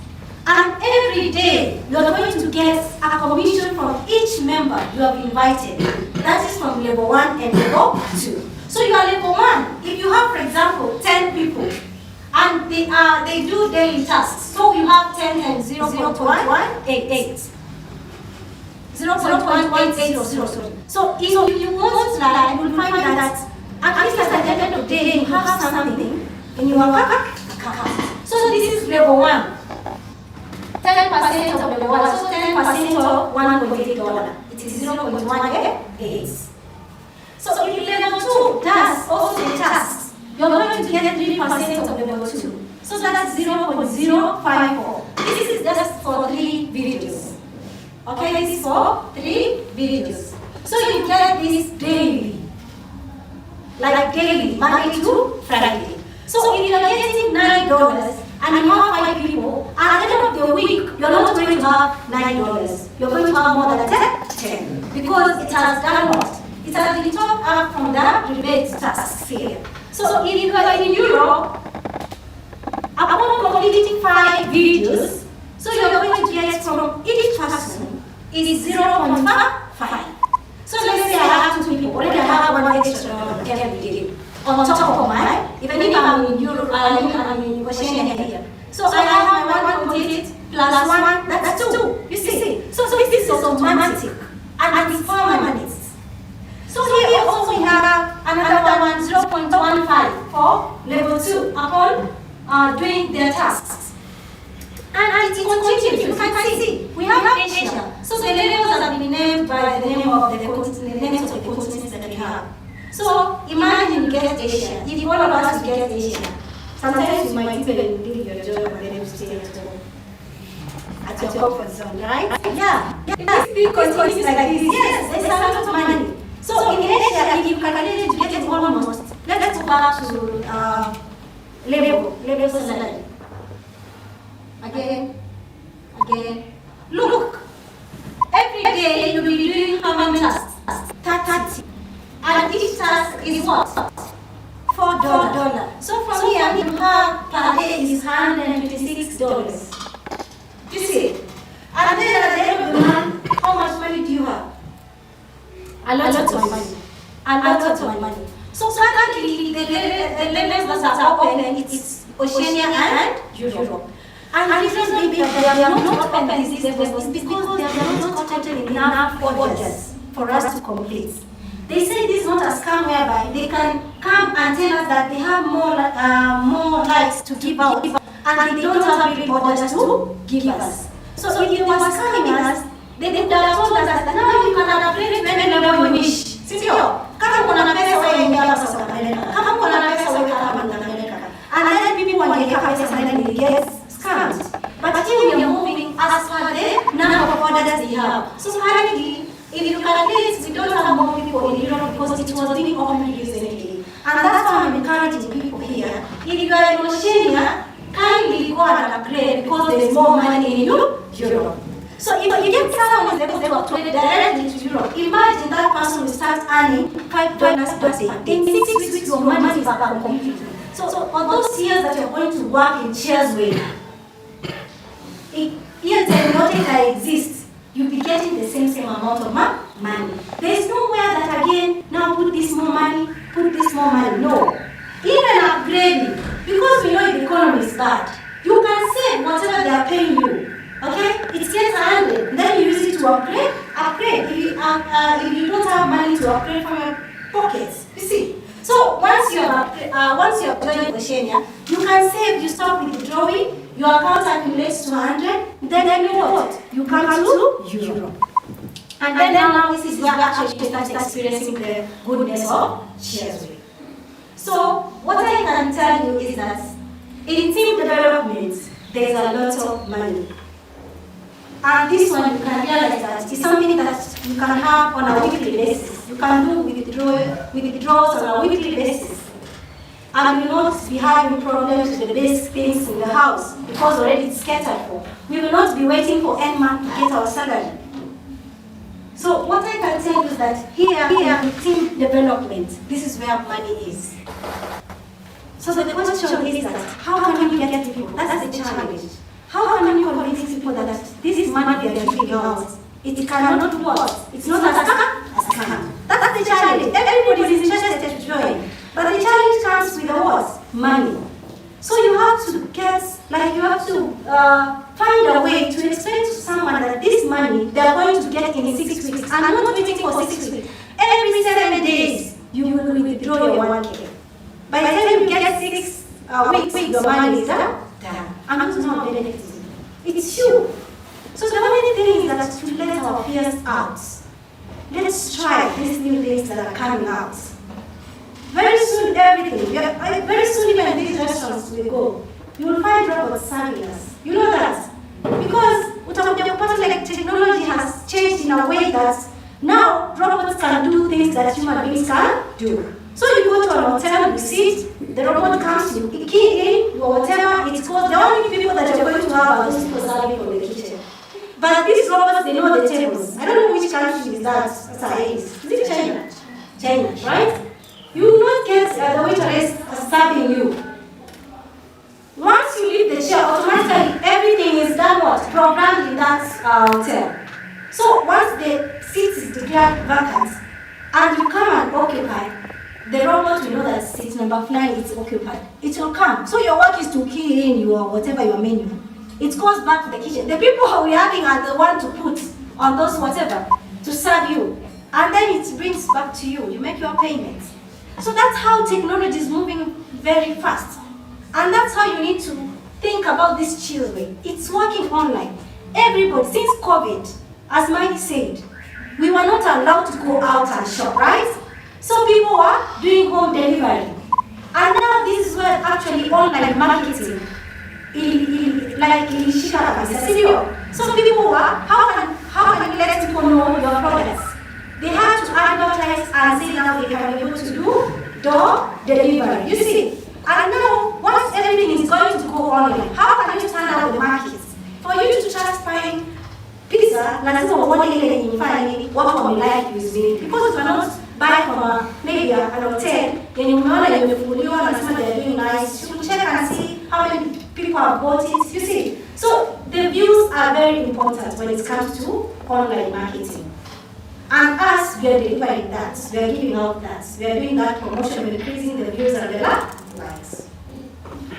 And every day, you are going to get a commission from each member you have invited. That is from level 1 and level 2. So you are level 1. If you have, for example, 10 people, and they do daily tasks, so you have 10 and 0.188. 0.180. So if you multiply, you will find that at least at the end of the day, you have something in your account. So this is level 1. 10% of level 1, so 10% of $1.8. It is 0.188. So if level 2 does also the tasks, you're going to get 3% of level 2. So that's 0.054. This is just for 3 videos. Okay, this is for 3 videos. So you get this daily. Like daily, Monday to Friday. So if you are getting $9 and you have 5 people, at the end of the week, you're not going to have $9. You're going to have more than 10. Because it has done what? It has been topped up from the rebate tax here. So if you are in Europe, upon completing 5 videos, so you're going to get from each person is 0.5. So let's say I have 2 people, already I have 1 extra every day. On top of mine, even if I'm in Europe, I'm in Oceania here. So I have my 1.8 plus 1, that's 2. You see? So this is automatic and it's permanent. So here also we have another one, 0.15 for level 2 upon doing their tasks. And it continues. You can see, we have Asia. So the levels have been named by the name of the names of the continents that we have. So imagine you get Asia. If all of us get Asia, sometimes you might even leave your job and then stay at home. At your comfort zone, right? Yeah. If it continues like this, yes, there's a lot of money. So in Asia, if you calculate to get almost, let's go back to labor salary. Again. Look, every day you'll be doing how many tasks? 30. And each task is what? $4. So from here, you have per day is $126. Do you see? And then at the end of the month, how much money do you have? A lot of money. So currently, the levels that are open, it's Oceania and Europe. And the reason maybe they are not open these levels is because they are not contained enough orders for us to complete. They say this is not a scam whereby they can come and tell us that they have more likes to give out, and they don't have really orders to give us. So if you were scamming us, they would have told us that now you can upgrade to any level you wish. Sio, kama kuna pesa wewe ingia hapa South America. Kama kuna pesa wewe hapa in America. And then people wanaeka pesa and then they get scammed. But here we are moving as per the number of orders they have. So currently, if you calculate, we don't have more people in Europe because it was being open recently. And that's why I'm encouraging people here. If you are in Oceania, kindly go and upgrade because there is more money in Europe. So if someone is able to upgrade directly to Europe, imagine that person will start earning $5 per day. In 6 weeks, your money is back completely. So on those years that you're going to work in Cheersway, it here Technologica exists, you'll be getting the same amount of money. There's nowhere that again, now put this more money, put this more money. No. Even upgrading, because we know the economy is bad, you can save whatever they are paying you. Okay? It gets 100, then you use it to upgrade. If you don't have money to upgrade from your pockets, you see. So once you have joined Oceania, you can save, you stop withdrawing, your account accumulates to 100, then you know what? You come to Europe. And then now this is where actually you start experiencing the goodness of Cheersway. So what I can tell you is that in team development, there's a lot of money. And this one you can realize that it's something that you can have on a weekly basis. You can do withdrawals on a weekly basis. And you will not be having problems with the basic things in the house because already it's catered for. We will not be waiting for end month to get our salary. So what I can tell you is that here in team development, this is where money is. So the question is that how can you get people? That's the challenge. How can you convince people that this is money they are giving out? It cannot do what? It's not a scam. That's the challenge. Everybody is interested to join. But the challenge comes with the what? Money. So you have to find a way to explain to someone that this money they are going to get in 6 weeks. And not waiting for 6 weeks. Every 7 days, you will withdraw your 1K. By the time you get 6 weeks, your money is done. And who's not benefiting? It's you. So the only thing is that to let our fears out. Let's try these new things that are coming out. Very soon, very soon even these restaurants will go. You will find robots serving us. You know that? Because like technology has changed in a way that now robots can do things that human beings can do. So you go to an hotel, you sit, the robot comes, you key in, or whatever, it's called, the only people that you're going to have are those people serving from the kitchen. But these robots, they know the tables. I don't know which country is that, is it China? China, right? You will not get the waitress serving you. Once you leave the chair, automatically everything is done what? Programmed in that hotel. So once the seat is declared vacant, and you come and occupy, the robot will know that seat number 9 is occupied. It will come. So your work is to key in your whatever your menu. It goes back to the kitchen. The people who we're having are the one to put on those whatever to serve you. And then it brings back to you. You make your payments. So that's how technology is moving very fast. And that's how you need to think about this Cheersway. It's working online. Everybody, since COVID, as Mikey said, we were not allowed to go out and shop, right? So people were doing home delivery. And now this is where actually online marketing, so people were, how can you let people know your products? They have to advertise and say now they can be able to do door delivery. You see? And now, once everything is going to go online, how can you turn out the markets? For you to just find pizza, lazima uone ile nyingine watu wamelike vizuri. Because you cannot buy from maybe an hotel, yenye umeona imefunguliwa na nasema they are doing nice. You check and see how many people have bought it. You see? So the views are very important when it comes to online marketing. And us, we are delivering that. We are giving out that. We are doing that promotion, we're increasing the views and the likes.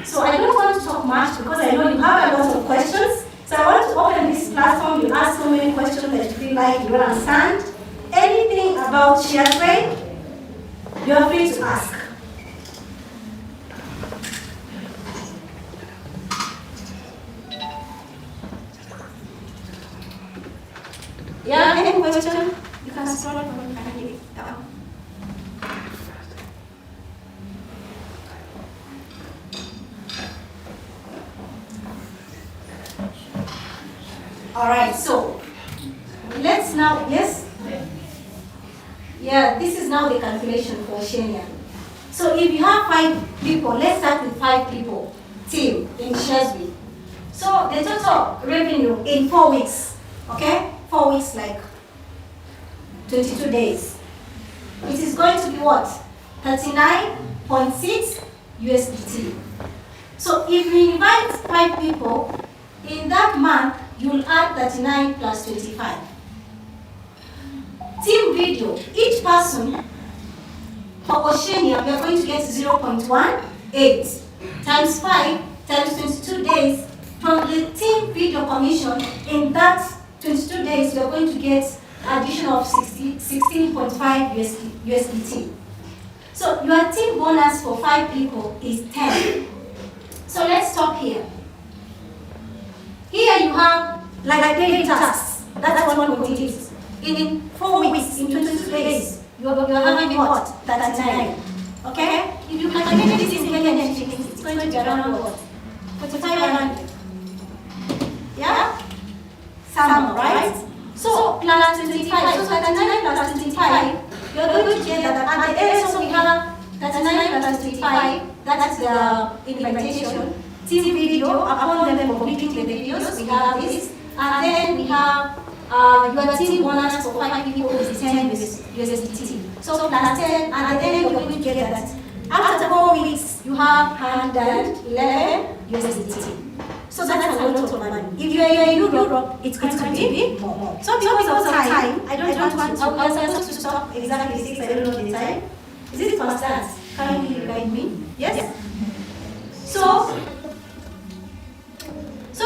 So I don't want to talk much because I know you have a lot of questions. So I want to open this platform. You ask so many questions that you feel like you don't understand. Anything about Cheersway, you are free to ask. Yeah, any question? You can start from down. All right, so let's now, yes? Yeah, this is now the calculation for Oceania. So if you have 5 people, let's start with 5 people, team in Cheersway. So the total revenue in 4 weeks, okay? 4 weeks, like 22 days. It is going to be what? 39.6 USDT. So if we invite 5 people, in that month, you'll add 39 plus 25. Team video, each person, for Oceania, we are going to get 0.18 times 5 times 22 days. From the team video commission, in that 22 days, we are going to get addition of 16.5 USDT. So your team bonus for 5 people is 10. So let's stop here. Here you have like daily tasks. That's what we did. In 4 weeks, in 22 days, you're having what? 39. Okay? If you calculate this in Kenyan shillings, it's going to be around what? 4,500. Yeah? Some, right? So plus 25. So 39 plus 25, you're going to get that at the end, so we have 39 plus 25, that's the invitation. Team video, upon them completing the videos, we have this. And then we have your team bonus for 5 people is 10 USDT. So plus 10, and then you're going to get that. After 4 weeks, you have 111 USDT. So that's a lot of money. If you're in Europe, it's going to be more. So because of time, I don't want to, I was supposed to stop exactly 6, I don't know the time. Is it past that? Can you guide me? Yes? So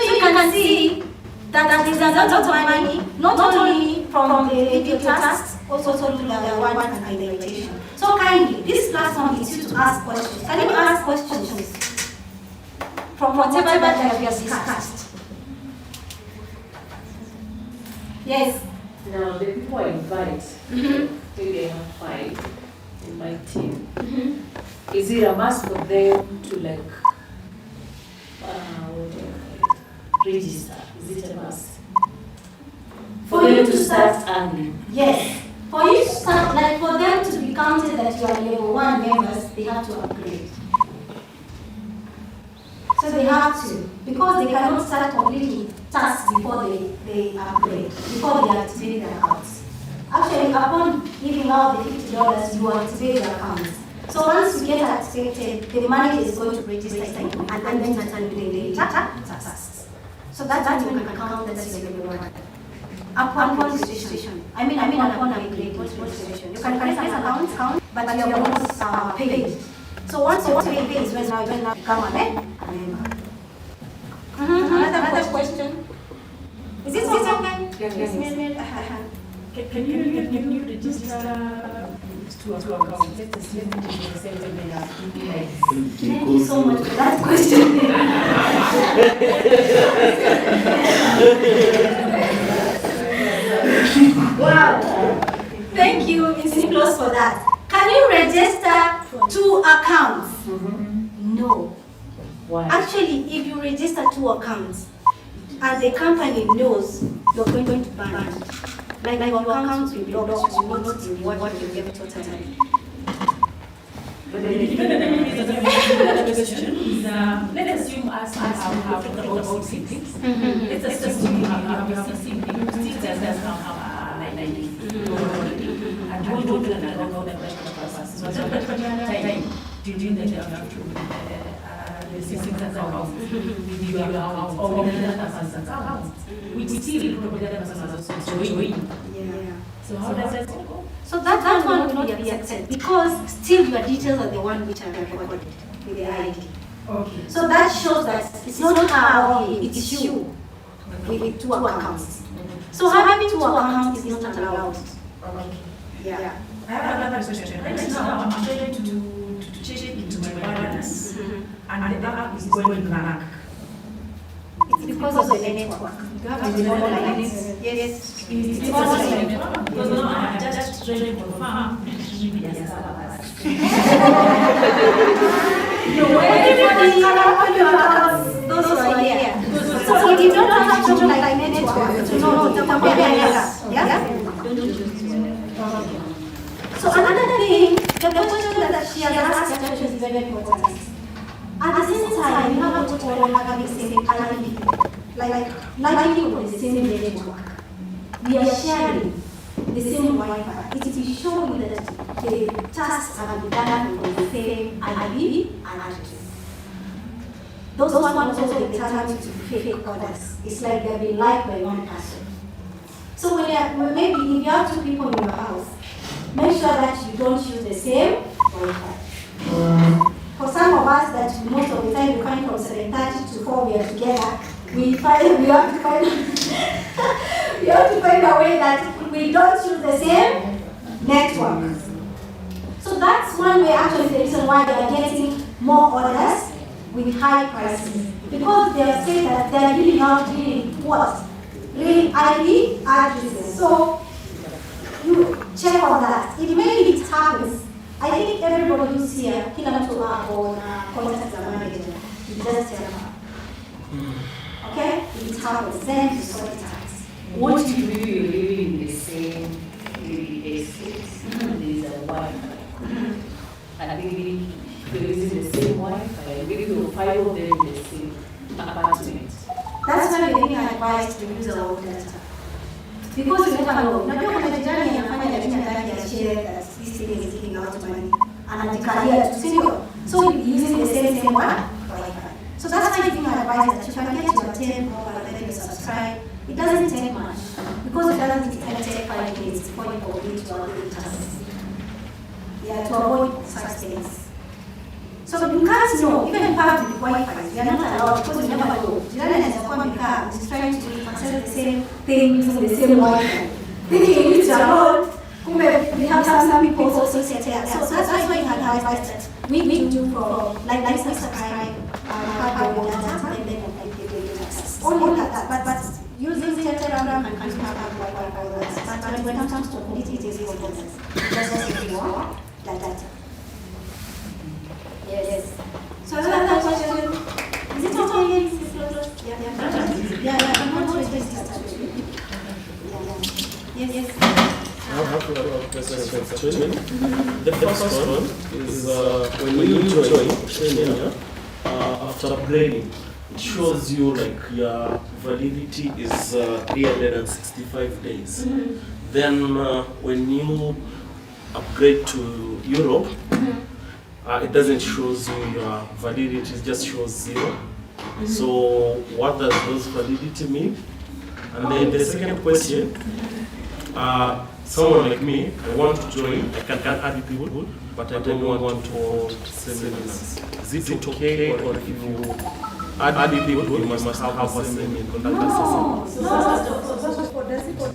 you can see that there's a lot of money, not only from the video tasks, also to the one and the invitation. So kindly, this platform is used to ask questions. Can you ask questions from whatever that we have discussed? Yes. Now the people I invite, maybe I have 5 in my team. Is it a must for them to register? Is it a must? For them to start early? Yes. For you to start, like for them to be counted that you are level 1 members, they have to upgrade. So they have to, because they cannot start completing tasks before they upgrade, before they activate their accounts. Actually, upon giving out the $50, you activate the accounts. So once you get activated, the money is going to register and then start doing the tasks. So that's how you can count that as level 1. Upon registration. I mean upon upgrade registration. You can create accounts, but your bonus are paid. So once you pay is when you become a member. Another question. Is this okay? Yes. Can you register to accounts? Let's assume the same way they are. Thank you so much for that question. Wow. Thank you, Ms. Nicholas, for that. Can you register 2 accounts? No. Why? Actually, if you register 2 accounts, and the company knows you're going to ban, like your account will be locked, you will not see what you get totally. Let's assume us have about 6. Let's assume you have 6 siblings that now have an ID. And you don't know the rest of the process. So at that particular time, during the day after the systems and accounts, you are out or the other person's account. We still probably the other person has also joined. So how does that go? So that one will not be accepted because still your details are the one which are recorded with the ID. Okay. So that shows that it's not her or him, it's you with 2 accounts. So having 2 accounts is not allowed. Okay. Yeah. I have another question. Right now, I'm trying to check into my balance, and the app is going blank. It's because of the network. You have to be online. Yes. It's because of the network. Because now I'm just trying to confirm GPS servers. No, everybody on your accounts, those who are here. So if you don't have to like network, to know the company, yeah? So another thing, the question that she has asked actually is very important. At the same time, you have to all having the same people, like people with the same network. We are sharing the same Wi-Fi. It will show you that the tasks are done with the same IP and address. those ones also they turn into fake orders. It's like they've been liked by one person. So maybe if you have 2 people in your house, make sure that you don't use the same Wi-Fi. For some of us, that most of the time we find from 7:30 to 4 we are together, we have to find we have to find a way that we don't use the same network. So that's one way, actually, the reason why they are getting more orders with high prices. Because they are saying that they are giving out what? Really IP addresses. So you check on that. Maybe it happens. I think everybody who's here, kila mtu ako na contact za manager. You just tell her. Okay? It happens. Then you sort it out. What if you live in the same estate? There is a Wi-Fi. And maybe you're using the same Wi-Fi. Maybe you're 5 of them in the same apartment. That's why we advise to use our own data. Because you never know. Unajua kuna jirani anafanya lakini hataki share that this thing is giving out money. Anajikalia tu, sio? So you're using the same Wi-Fi. So that's why you advise that you can get your 10 mobile and then you subscribe. It doesn't take much. Because it doesn't take 5 minutes before you complete your tasks. Yeah, to avoid such things. So you can't know, even in public Wi-Fi, you are not allowed because you never know. Jirani anaweza kuwa amekaa, is trying to access the same thing using the same Wi-Fi. Thinking it's alone, we have some people also sit here. So that's why we have advised that we do for, like subscribe, have your data, and then you access. Only that, but using Telegram and have Wi-Fi, but when it comes to quality, it is important. That's what we want, that data. Yes. So another question. Is it okay? Yeah. I'm not sure if this is actually. Yes. I have a question. The first one is when you join Seminar, after upgrading, it shows you like your validity is 365 days. Then when you upgrade to Europe, it doesn't show you your validity, it just shows 0. So what does those validity mean? And then the second question, someone like me, I want to join, I can add people, but I don't want to hold seminars. Is it okay, or if you add people, you must have a seminar? No.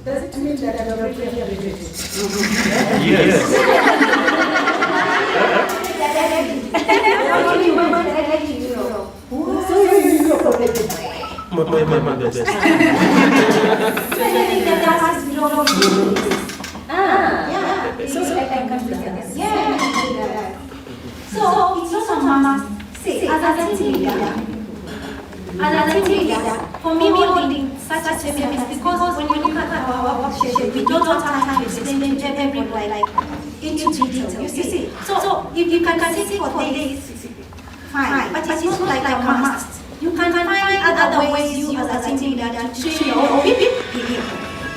Does it mean that you are already validated? Yes. So you are already. My best. So it's not a must. See, as a team leader, for me holding such a seminar is because when you look at our work schedule, we don't have time to explain everyone like into detail. You see, so if you can see for days, fine, but it's not like a must. You can find other ways you as a team leader to train your own people.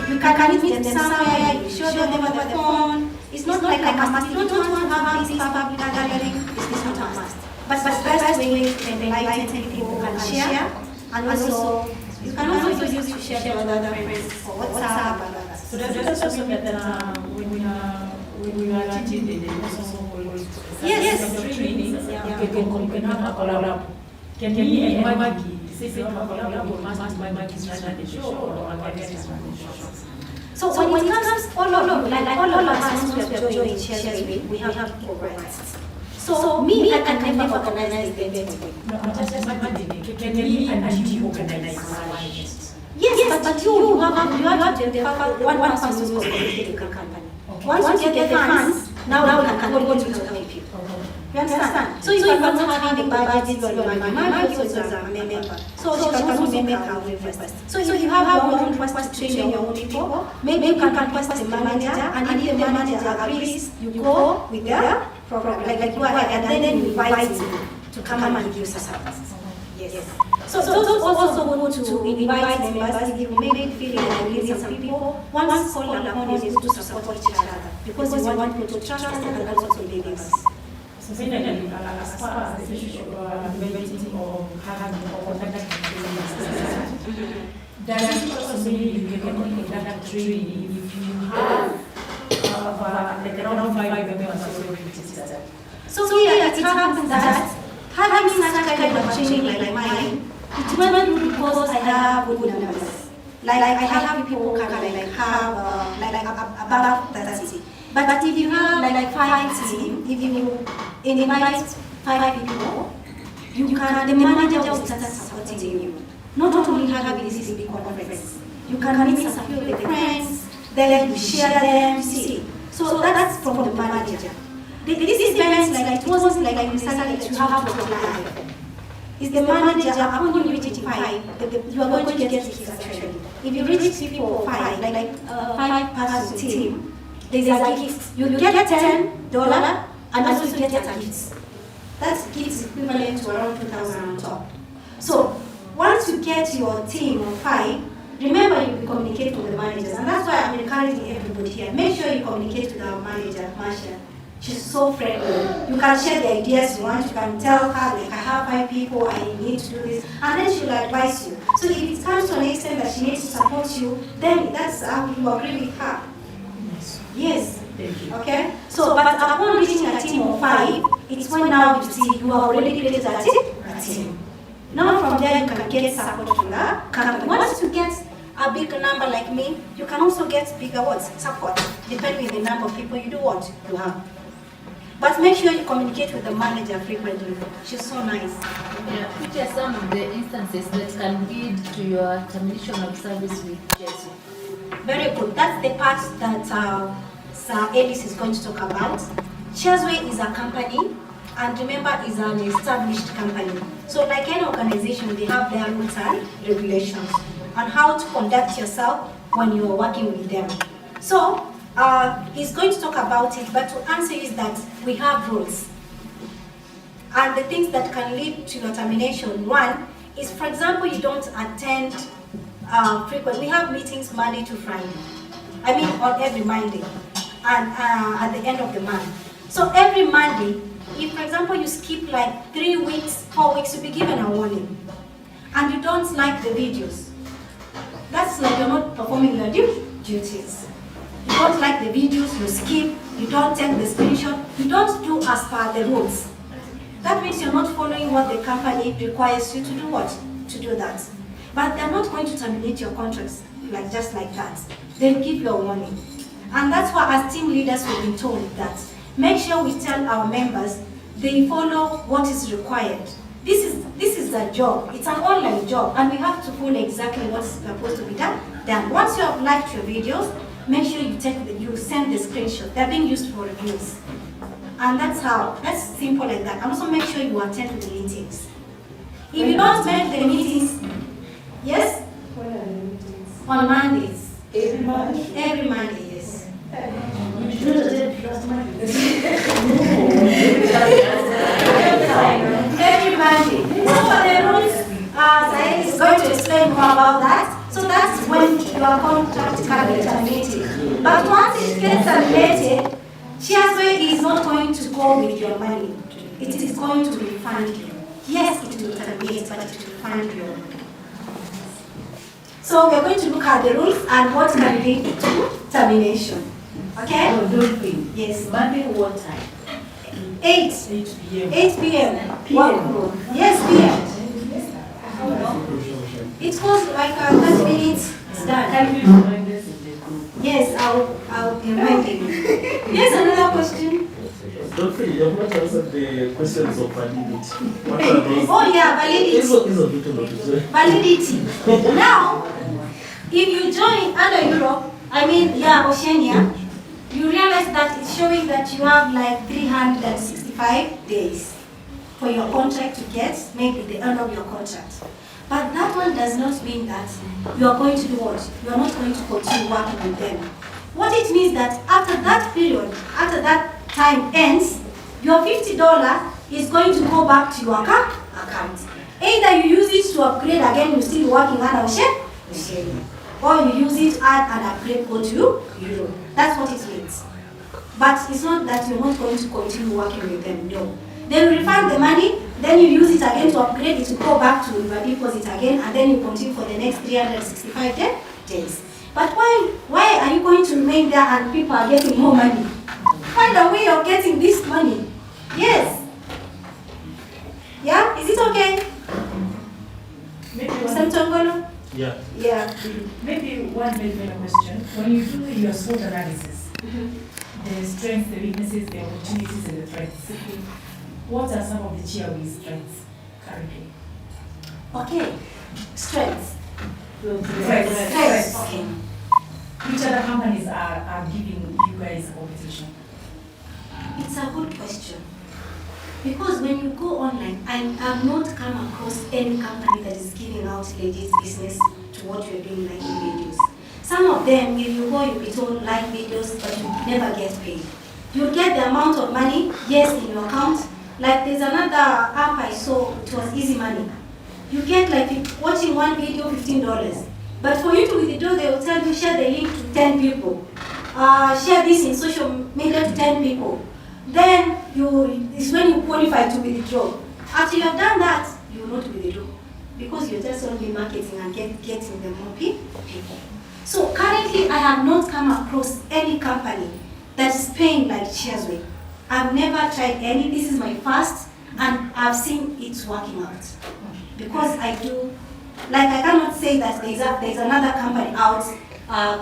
You can meet them somewhere, you show them over the phone. It's not like a must. You don't want to have this public gathering. It's not a must. But the best way is to enlighten people and share. And also, you can also use to share with other friends for WhatsApp and others. So there's also that when we are teaching, they also hold training. You can have a collab. Can you and Maggie say you have a collab or Maggie's running the show or Maggie's running the show? So when it comes, all of us who have joined Cheersway, we have co-rights. So me, I can never organize the event. No, just Maggie. Can you and you organize one? Yes, but you have to one person who is connected to the company. Once you get the funds, now you can go to the people. You understand? So if you are not having the budget, you are also a member. So she can also make her own request. So if you have your own request to train your own people, maybe you can request the manager, and if the manager agrees, you go with their program. Like you are, and then you invite him to come and give support. Yes. So those also want to invite members, if you maybe feel like you need some people, once call upon is to support each other, because we want people to trust us and also believe us. So finally, as far as the issue of inventing or having or conducting does it also mean you can only conduct training if you have like around 5 members already registered? So here it happens that having such kind of training like mine, it's when because I have good numbers. Like I have people who can have above 30. But if you have like 5 team, if you invite 5 people, you can, the manager will start supporting you. Not only having this big conference, you can meet some people with friends, then you share them, see. So that's from the manager. This event, like it wasn't like you decided that you have to apply. It's the manager, upon you reach 5, you are going to get gifts actually. If you reach people 5, like 5-person team, there's a gift. You get $10 and also you get a gift. That gift is equivalent to around 2,000 on top. So once you get your team of 5, remember you communicate with the managers, and that's why I'm encouraging everybody here. Make sure you communicate with our manager, Marcia. She's so friendly. You can share the ideas you want. You can tell her, like, I have 5 people, I need to do this, and then she'll advise you. So if it comes to an extent that she needs to support you, then that's how you agree with her. Yes. Okay? So, but upon reaching a team of 5, it's when now you see you have already created a team. Now from there you can get support from the company. Once you get a big number like me, you can also get bigger support, depending on the number of people you do want to have. But make sure you communicate with the manager frequently. She's so nice. Yeah. Which are some of the instances that can lead to your termination of service with Cheersway? Very good. That's the part that Sir Ellis is going to talk about. Cheersway is a company, and remember, is an established company. So like any organization, they have their rules and regulations on how to conduct yourself when you are working with them. So he's going to talk about it, but to answer is that we have rules. And the things that can lead to your termination, one is, for example, you don't attend frequently. We have meetings Monday to Friday. I mean, on every Monday and at the end of the month. So every Monday, if, for example, you skip like 3 weeks, 4 weeks, you'll be given a warning. And you don't like the videos. That's like you're not performing your duties. You don't like the videos, you skip, you don't take the screenshot, you don't do as per the rules. That means you're not following what the company requires you to do to do that. But they're not going to terminate your contracts like just like that. They'll give you a warning. And that's why as team leaders we've been told that make sure we tell our members they follow what is required. This is a job. It's an online job, and we have to follow exactly what's supposed to be done. Then once you have liked your videos, make sure you send the screenshot. They're being used for reviews. And that's simple like that. And also make sure you attend the meetings. If you don't make the meetings, yes? On Mondays. Every Monday? Every Monday, yes. You should attend last Monday. Every Monday. So for the rules, Zaid is going to explain more about that. So that's when your contract can be terminated. But once it gets terminated, Cheersway is not going to go with your money. It is going to refund you. Yes, it will terminate, but it will refund you. So we're going to look at the rules and what can lead to termination. Okay? Oh, don't be. Yes. Monday, what time? 8 p.m. 8 p.m. PM. Yes, PM. It goes like 30 minutes. It's done. Can you remind us in the group? Yes, I'll be reminding you. Yes, another question. Don't feel you have not answered the questions of validity. What are those? Oh yeah, validity. Validity. Now, if you join under Europe, Oceania, you realize that it's showing that you have like 365 days for your contract to get, maybe the end of your contract. But that one does not mean that you are going to do what? You are not going to continue working with them. What it means that after that period, after that time ends, your $50 is going to go back to your account. Either you use it to upgrade again, you're still working on Oceania, or you use it and upgrade go to Euro. That's what it means. But it's not that you're not going to continue working with them, no. They will refund the money, then you use it again to upgrade it to go back to your deposit again, and then you continue for the next 365 days. But why are you going to remain there and people are getting more money? Find a way of getting this money. Yes. Yeah, is it okay? Maybe Yeah. Yeah. maybe one very final question. When you do your SWOT analysis, the strengths, the weaknesses, the opportunities, and the threats, what are some of the Cheersway strengths currently? Okay. Strengths. Threats. Okay. Which other companies are giving you guys competition? It's a good question. Because when you go online, I have not come across any company that is giving out legit business to what you're doing, like in videos. Some of them, if you go, you'll be told like videos, but you never get paid. You'll get the amount of money, yes, in your account. Like there's another app I saw, it was Easy Money. You get like watching one video, $15. But for you to withdraw, they will tell you share the link to 10 people. Share this in social media to 10 people. Then it's when you qualify to withdraw. After you have done that, you will not withdraw because you're just only marketing and getting the more people. So currently, I have not come across any company that is paying like Cheersway. I've never tried any. This is my first, and I've seen it working out because I do. Like I cannot say that there's another company out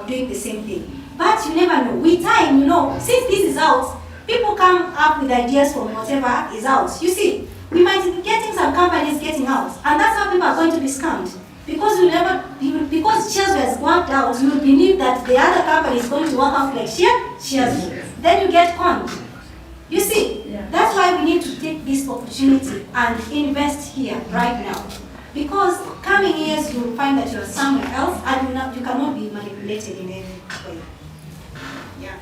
doing the same thing. But you never know. With time, since this is out, people come up with ideas from whatever is out. You see, we might be getting some companies getting out, and that's how people are going to be scammed. Because because Cheersway has worked out, you will believe that the other company is going to work out like Cheersway. Then you get conned. You see, that's why we need to take this opportunity and invest here right now. Because coming years, you will find that you're somewhere else, and you cannot be manipulated in any way. Yeah.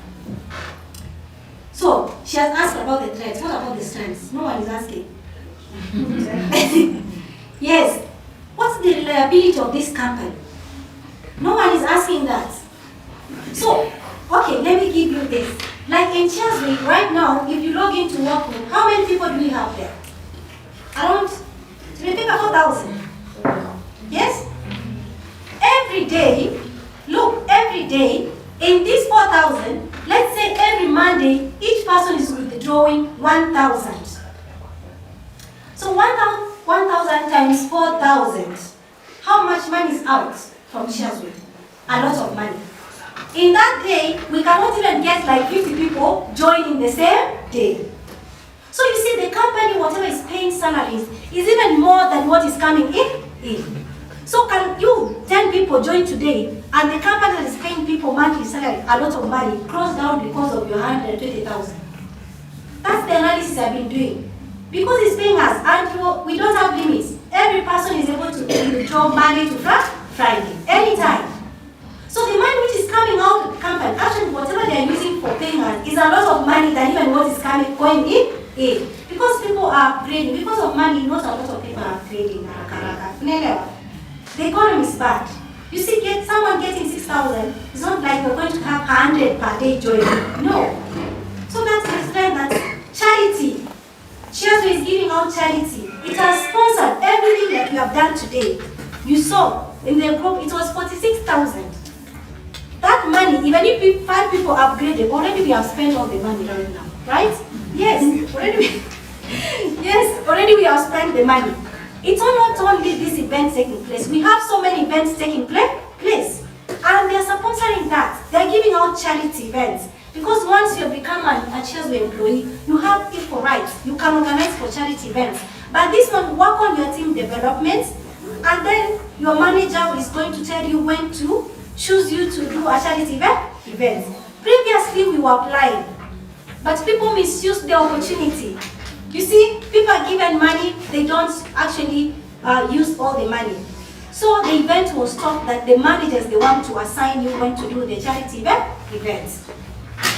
So, she has asked about the threats. What about the strengths? No one is asking. Yes. What's the reliability of this company? No one is asking that. So, okay, let me give you this. Like in Cheersway, right now, if you log into Workroom, how many people do we have there? Around 4,000. Yes? Every day, in this 4,000, let's say every Monday, each person is withdrawing 1,000. So 1,000 times 4,000. How much money is out from Cheersway? A lot of money. In that day, we cannot even get like 50 people joining the same day. So you see, the company, whatever is paying salaries, is even more than what is coming in. So can you 10 people join today, and the company that is paying people monthly salary, a lot of money, close down because of your 120,000? That's the analysis I've been doing. Because it's paying us, and we don't have limits. Every person is able to withdraw Monday to Friday, anytime. So the money which is coming out of the company, actually whatever they are using for paying us, is a lot of money than even what is going in. Because people are upgrading, because of money, not a lot of people are upgrading. The economy is bad. You see, someone getting 6,000, it's not like you're going to have 100 per day joining. No. So that's the strength that charity. Cheersway is giving out charity. It has sponsored everything that we have done today. You saw in the group, it was 46,000. That money, even if 5 people upgraded, already we have spent all the money right now, right? Yes, already we have spent the money. It's not only these events taking place. We have so many events taking place. And they're sponsoring that. They're giving out charity events. Because once you become a Cheersway employee, you have equal rights. You can organize for charity events. But this one, work on your team development, and then your manager is going to tell you when to choose you to do a charity event. Previously, we were applying, but people misuse the opportunity. You see, people are given money, they don't actually use all the money. So the event was stopped that the managers, they want to assign you when to do the charity events.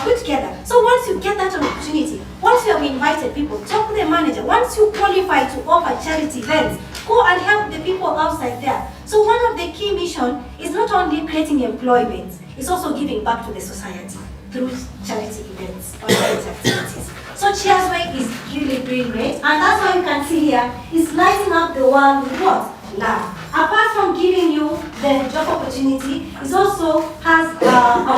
Are we together? So once you get that opportunity, once you have invited people, talk to the manager. Once you qualify to offer charity events, go and help the people outside there. So one of the key missions is not only creating employment, it's also giving back to the society. through charity events or charity activities. So Cheersway is really great, and that's why you can see here, it's lighting up the world with what? Love. Apart from giving you the job opportunity, it also has a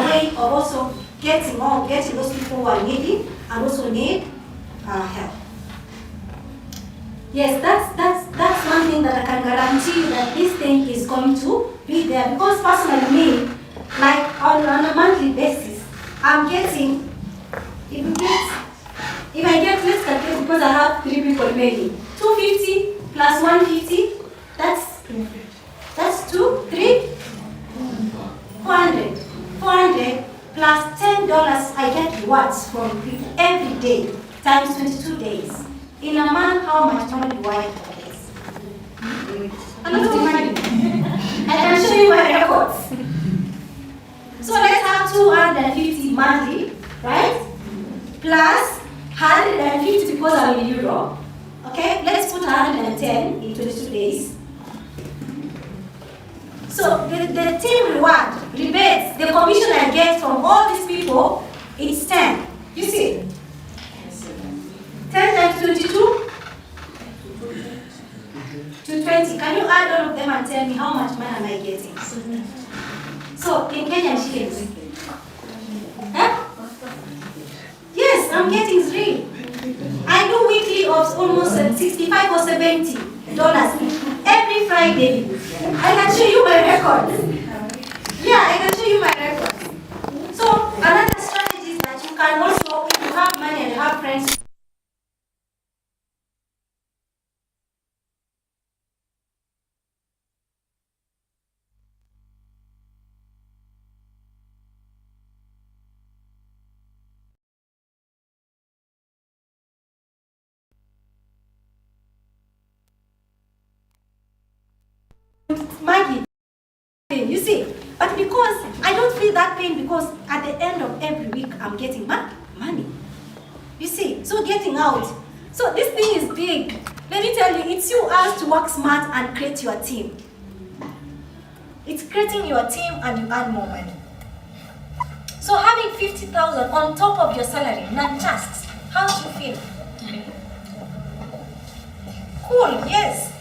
way of also getting those people who are needy and also need help. Yes, that's one thing that I can guarantee you that this thing is going to be there, because personally me, like on a monthly basis, I'm getting, if I get, let's calculate, because I have 3 people maybe, 250 plus 150, that's 2, 3, 400. 400 plus $10 I get rewards from people every day, times 22 days. In a month, how much money do I get? A lot of money. I can show you my records. So let's have 250 monthly, right? Plus 150 because I'm in Europe. Okay, let's put 110 in 22 days. So the team reward, rebates, the commission I get from all these people, it's 10. You see? 10 times 22? 220. Can you add all of them and tell me how much money am I getting? So, in Kenyan shillings. Huh? Yes, I'm getting 3. I do weekly of almost $65 or $70 every Friday. I can show you my records. Yeah, I can show you my records. So, another strategy is that you can also, if you have money and you have friends, Maggie, you see, but because I don't feel that pain, because at the end of every week I'm getting money. You see, so getting out. So this thing is big. Let me tell you, it's you asked to work smart and create your team. It's creating your team and you earn more money. So having 50,000 on top of your salary, not just, how do you feel? Cool, yes.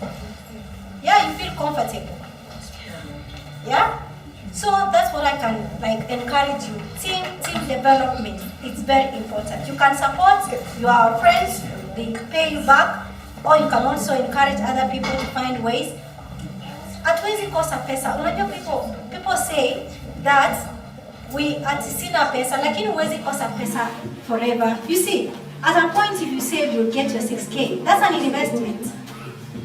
Yeah, you feel comfortable. Yeah? So that's what I can encourage you. Team development, it's very important. You can support your friends, they pay you back, or you can also encourage other people to find ways. Hatuwezi kosa pesa. Unajua people say that we sina pesa, lakini huwezi kosa pesa forever. You see, at a point if you save, you'll get your 6K. That's an investment.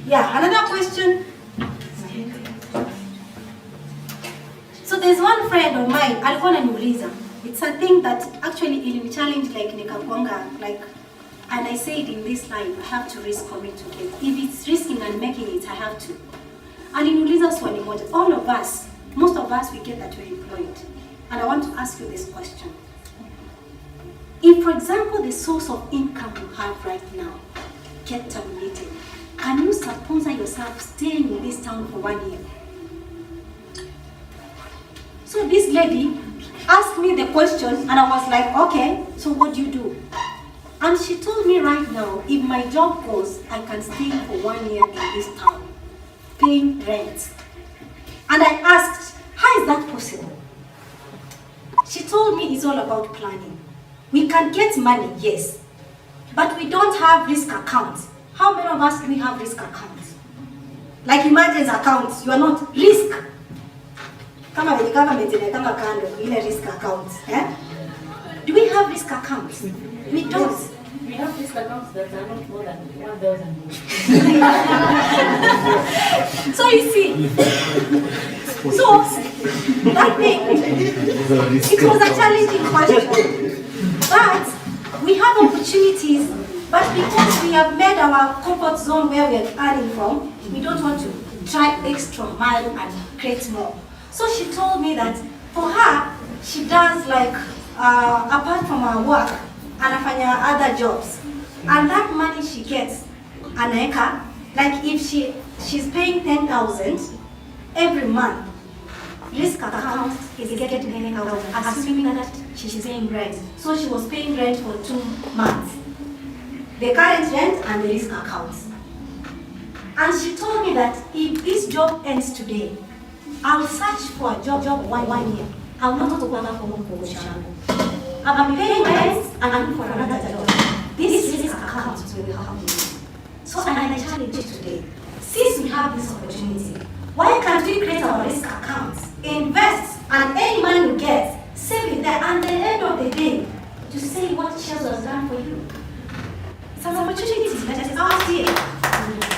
Yeah, another question. So there's one friend of mine, alikuwa ananiuliza. It's a thing that actually ilimchallenge nikakwanga and I said in this life, I have to risk for me to get. If it's risking and making it, I have to. Aliniuliza swali moja. All of us, most of us, we get that we're employed. And I want to ask you this question. If, for example, the source of income you have right now get terminated, can you sponsor yourself staying in this town for 1 year? So this lady asked me the question and I was like, okay, so what do you do? And she told me right now, if my job goes, I can stay for 1 year in this town, paying rent. And I asked, how is that possible? She told me it's all about planning. We can get money, yes, but we don't have risk accounts. How many of us do we have risk accounts? Like emergency accounts, you are not risk. Kama the government kama kando ile risk accounts, Do we have risk accounts? We don't. We have risk accounts that are not more than 1,000. So you see, so that thing, it was a challenging question, but we have opportunities, but because we have made our comfort zone where we are earning from, we don't want to try extra mile and create more. So she told me that for her, she does apart from her work, anafanya other jobs. And that money she gets, anaeka, like if she's paying 10,000 every month, risk account is getting 10,000, assuming that she's paying rent. So she was paying rent for 2 months. The current rent and the risk account. And she told me that if this job ends today, I will search for a job 1 year. I will not go back for promotion. I will be paying rent and I'm looking for another job. This risk account will help me. So I challenge you today. Since we have this opportunity, why can't we create our risk accounts, invest, and any money we get, save it there, and at the end of the day, to say what Cheers has done for you? It's an opportunity that is out here.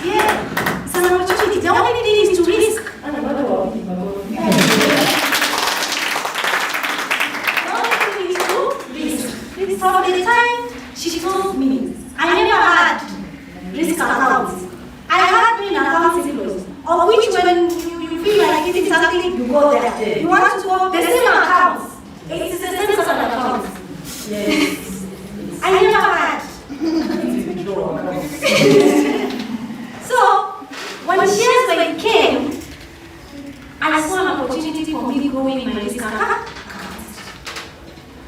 Yeah, it's an opportunity. The only thing is to risk. The only thing is to risk. From the time she told me, I never had risk accounts. I had been accounts of which when you feel like getting something, you go there. You want to go the same accounts. It's the same sort of accounts. Yes. I never had. So when Cheersway came, I saw an opportunity for me growing in my risk account.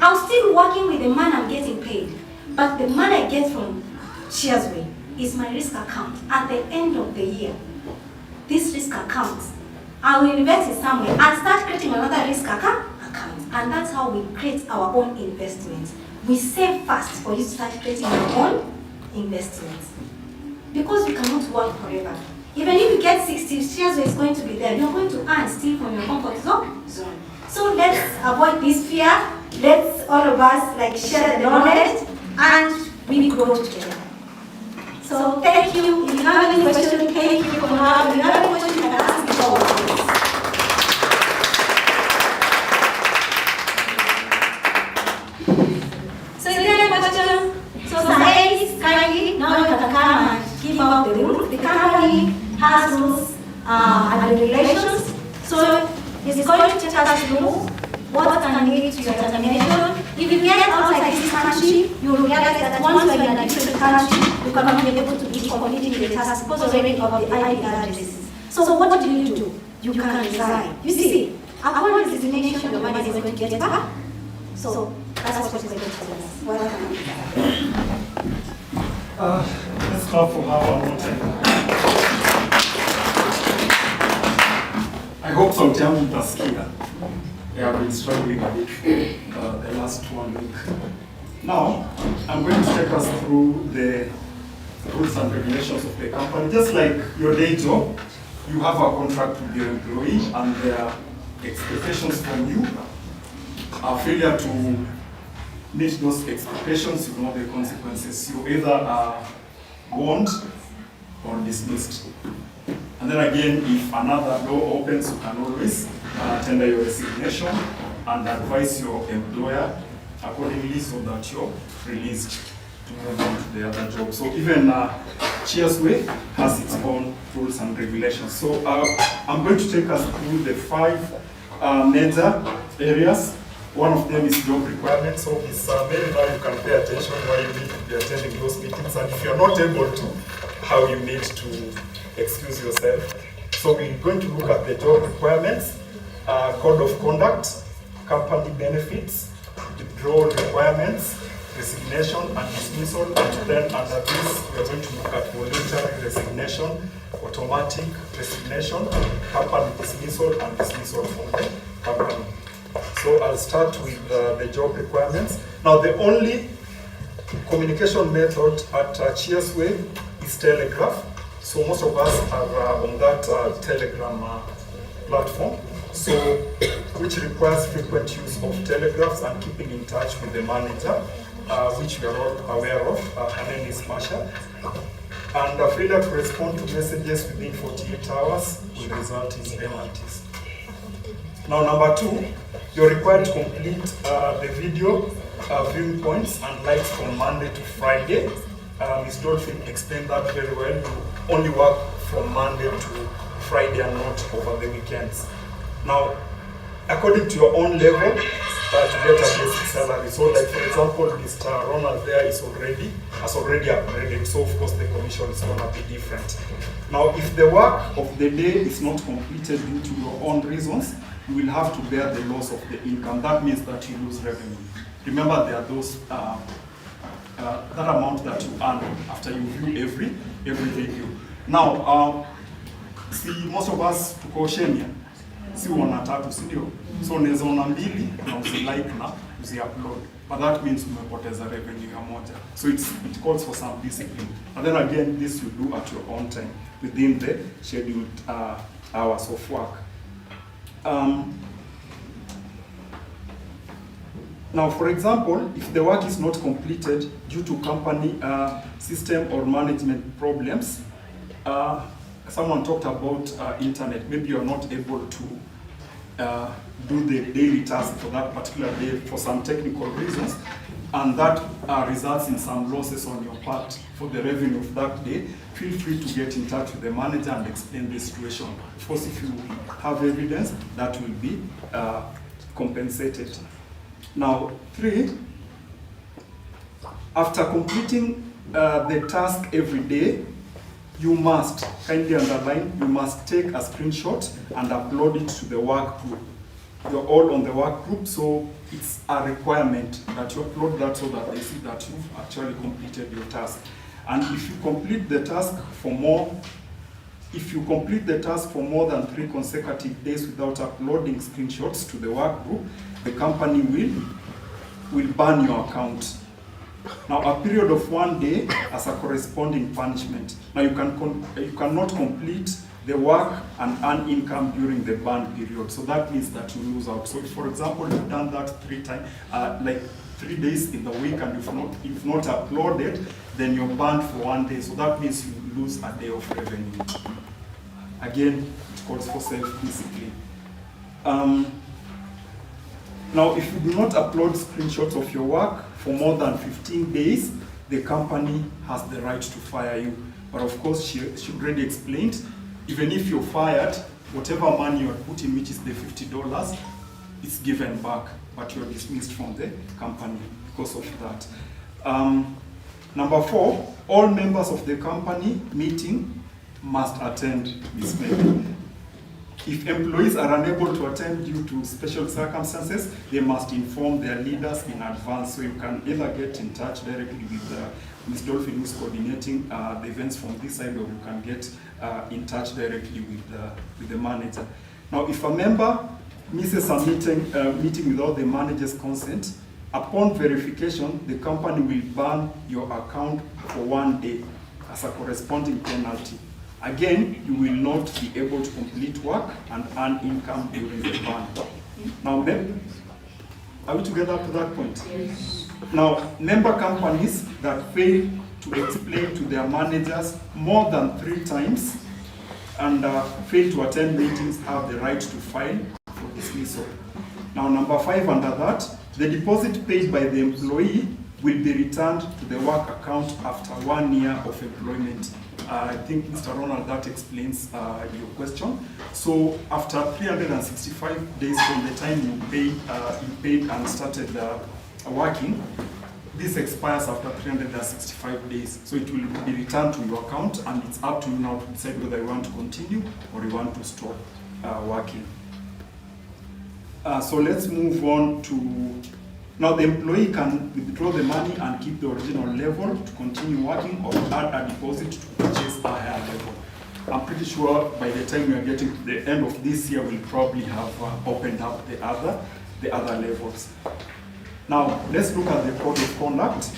I'm still working with the man I'm getting paid, but the money I get from Cheersway is my risk account. At the end of the year, this risk account, I will invest it somewhere and start creating another risk account. And that's how we create our own investments. We save fast for you to start creating your own investments. Because you cannot work forever. Even if you get 60 shares, it's going to be there. You're going to earn still from your comfort zone. So let's avoid this fear. Let's all of us share the knowledge and we grow together. So thank you. If you have any questions, thank you for now. If you have any questions, you can ask me forward. So is there any question? So Sahel, kindly, now you can come and give out the rules. The company has rules and regulations. So it's going to take us through what can lead to your termination. If you get outside this country, you will realize that once you are in a different country, you cannot be able to be completing the task because already of the IP addresses. So what do? You can resign. You see, upon resignation, your money is going to get back. So that's what is going to tell us. Welcome. Let's clap for her one more time. I hope sometimes mtasikia. I have been struggling a bit the last 1 week. Now, I'm going to take us through the rules and regulations of the company. Just like your day job, you have a contract with your employee and their expectations from you. A failure to meet those expectations, you know the consequences. You either are warned or dismissed. And then again, if another door opens, you can always tender your resignation and advise your employer accordingly so that you're released to move on to the other job. So even Cheersway has its own rules and regulations. So I'm going to take us through the 5 major areas. One of them is job requirements. So it's maybe now you can pay attention why you need to be attending those meetings, and if you're not able to, how you need to excuse yourself. So we're going to look at the job requirements, code of conduct, company benefits, withdrawal requirements, resignation and dismissal, and then under this we are going to look at voluntary resignation, automatic resignation, company dismissal, and dismissal from the company. So I'll start with the job requirements. Now the only communication method at Cheersway is telegraph. So most of us are on that Telegram platform, so which requires frequent use of telegraphs and keeping in touch with the manager, which we are all aware of. Her name is Masha. And a failure to respond to messages within 48 hours will result in penalties. Now number 2, you're required to complete the video viewing points and likes from Monday to Friday. Ms. Dolphin explained that very well. You only work from Monday to Friday and not over the weekends. Now, according to your own level, to get a basic salary. So like for example, Mr. Ronald there has already upgraded, so of course the commission is gonna be different. Now, if the work of the day is not completed due to your own reasons, you will have to bear the loss of the income. That means that you lose revenue. Remember, there are those that amount that you earn after you view every video. Now, see, most of us tuko Kenya, si wana tatu, si ndio? So unaweza ona mbili na usilike na usi-upload. But that means umepoteza revenue ya moja. So it calls for some discipline. And then again, this you do at your own time within the scheduled hours of work. Now, for example, if the work is not completed due to company system or management problems, someone talked about internet. Maybe you're not able to do the daily task for that particular day for some technical reasons, and that results in some losses on your part for the revenue of that day. Feel free to get in touch with the manager and explain the situation. Of course, if you have evidence, that will be compensated. Now, 3, after completing the task every day, you must, kindly underline, you must take a screenshot and upload it to the work group. You're all on the work group, so it's a requirement that you upload that so that they see that you've actually completed your task. And if you complete the task for more than 3 consecutive days without uploading screenshots to the work group, the company will ban your account. Now, a period of 1 day as a corresponding punishment. Now, you cannot complete the work and earn income during the ban period. So that means that you lose out. So if, for example, you've done that 3 times, like 3 days in the week, and if not uploaded, then you're banned for 1 day. So that means you lose a day of revenue. Again, it calls for self-discipline. Now, if you do not upload screenshots of your work for more than 15 days, the company has the right to fire you. But of course, she already explained, even if you're fired, whatever money you put in, which is the $50, it's given back, but you're dismissed from the company because of that. Number 4, all members of the company meeting must attend this meeting. If employees are unable to attend due to special circumstances, they must inform their leaders in advance. So you can either get in touch directly with Ms. Dolphin, who's coordinating the events from this side, or you can get in touch directly with the manager. Now, if a member misses a meeting without the manager's consent, upon verification, the company will ban your account for 1 day as a corresponding penalty. Again, you will not be able to complete work and earn income during the ban. Now, are we together up to that point? Yes. Now, member companies that fail to explain to their managers more than 3 times and fail to attend meetings have the right to file for dismissal. Now, number 5 under that, the deposit paid by the employee will be returned to the work account after 1 year of employment. I think, Mr. Ronald, that explains your question. So after 365 days from the time you paid and started working, this expires after 365 days. So it will be returned to your account, and it's up to you now to decide whether you want to continue or you want to stop working. So let's move on to, now the employee can withdraw the money and keep the original level to continue working, or add a deposit to purchase a higher level. I'm pretty sure by the time we are getting to the end of this year, we'll probably have opened up the other levels. Now, let's look at the code of conduct.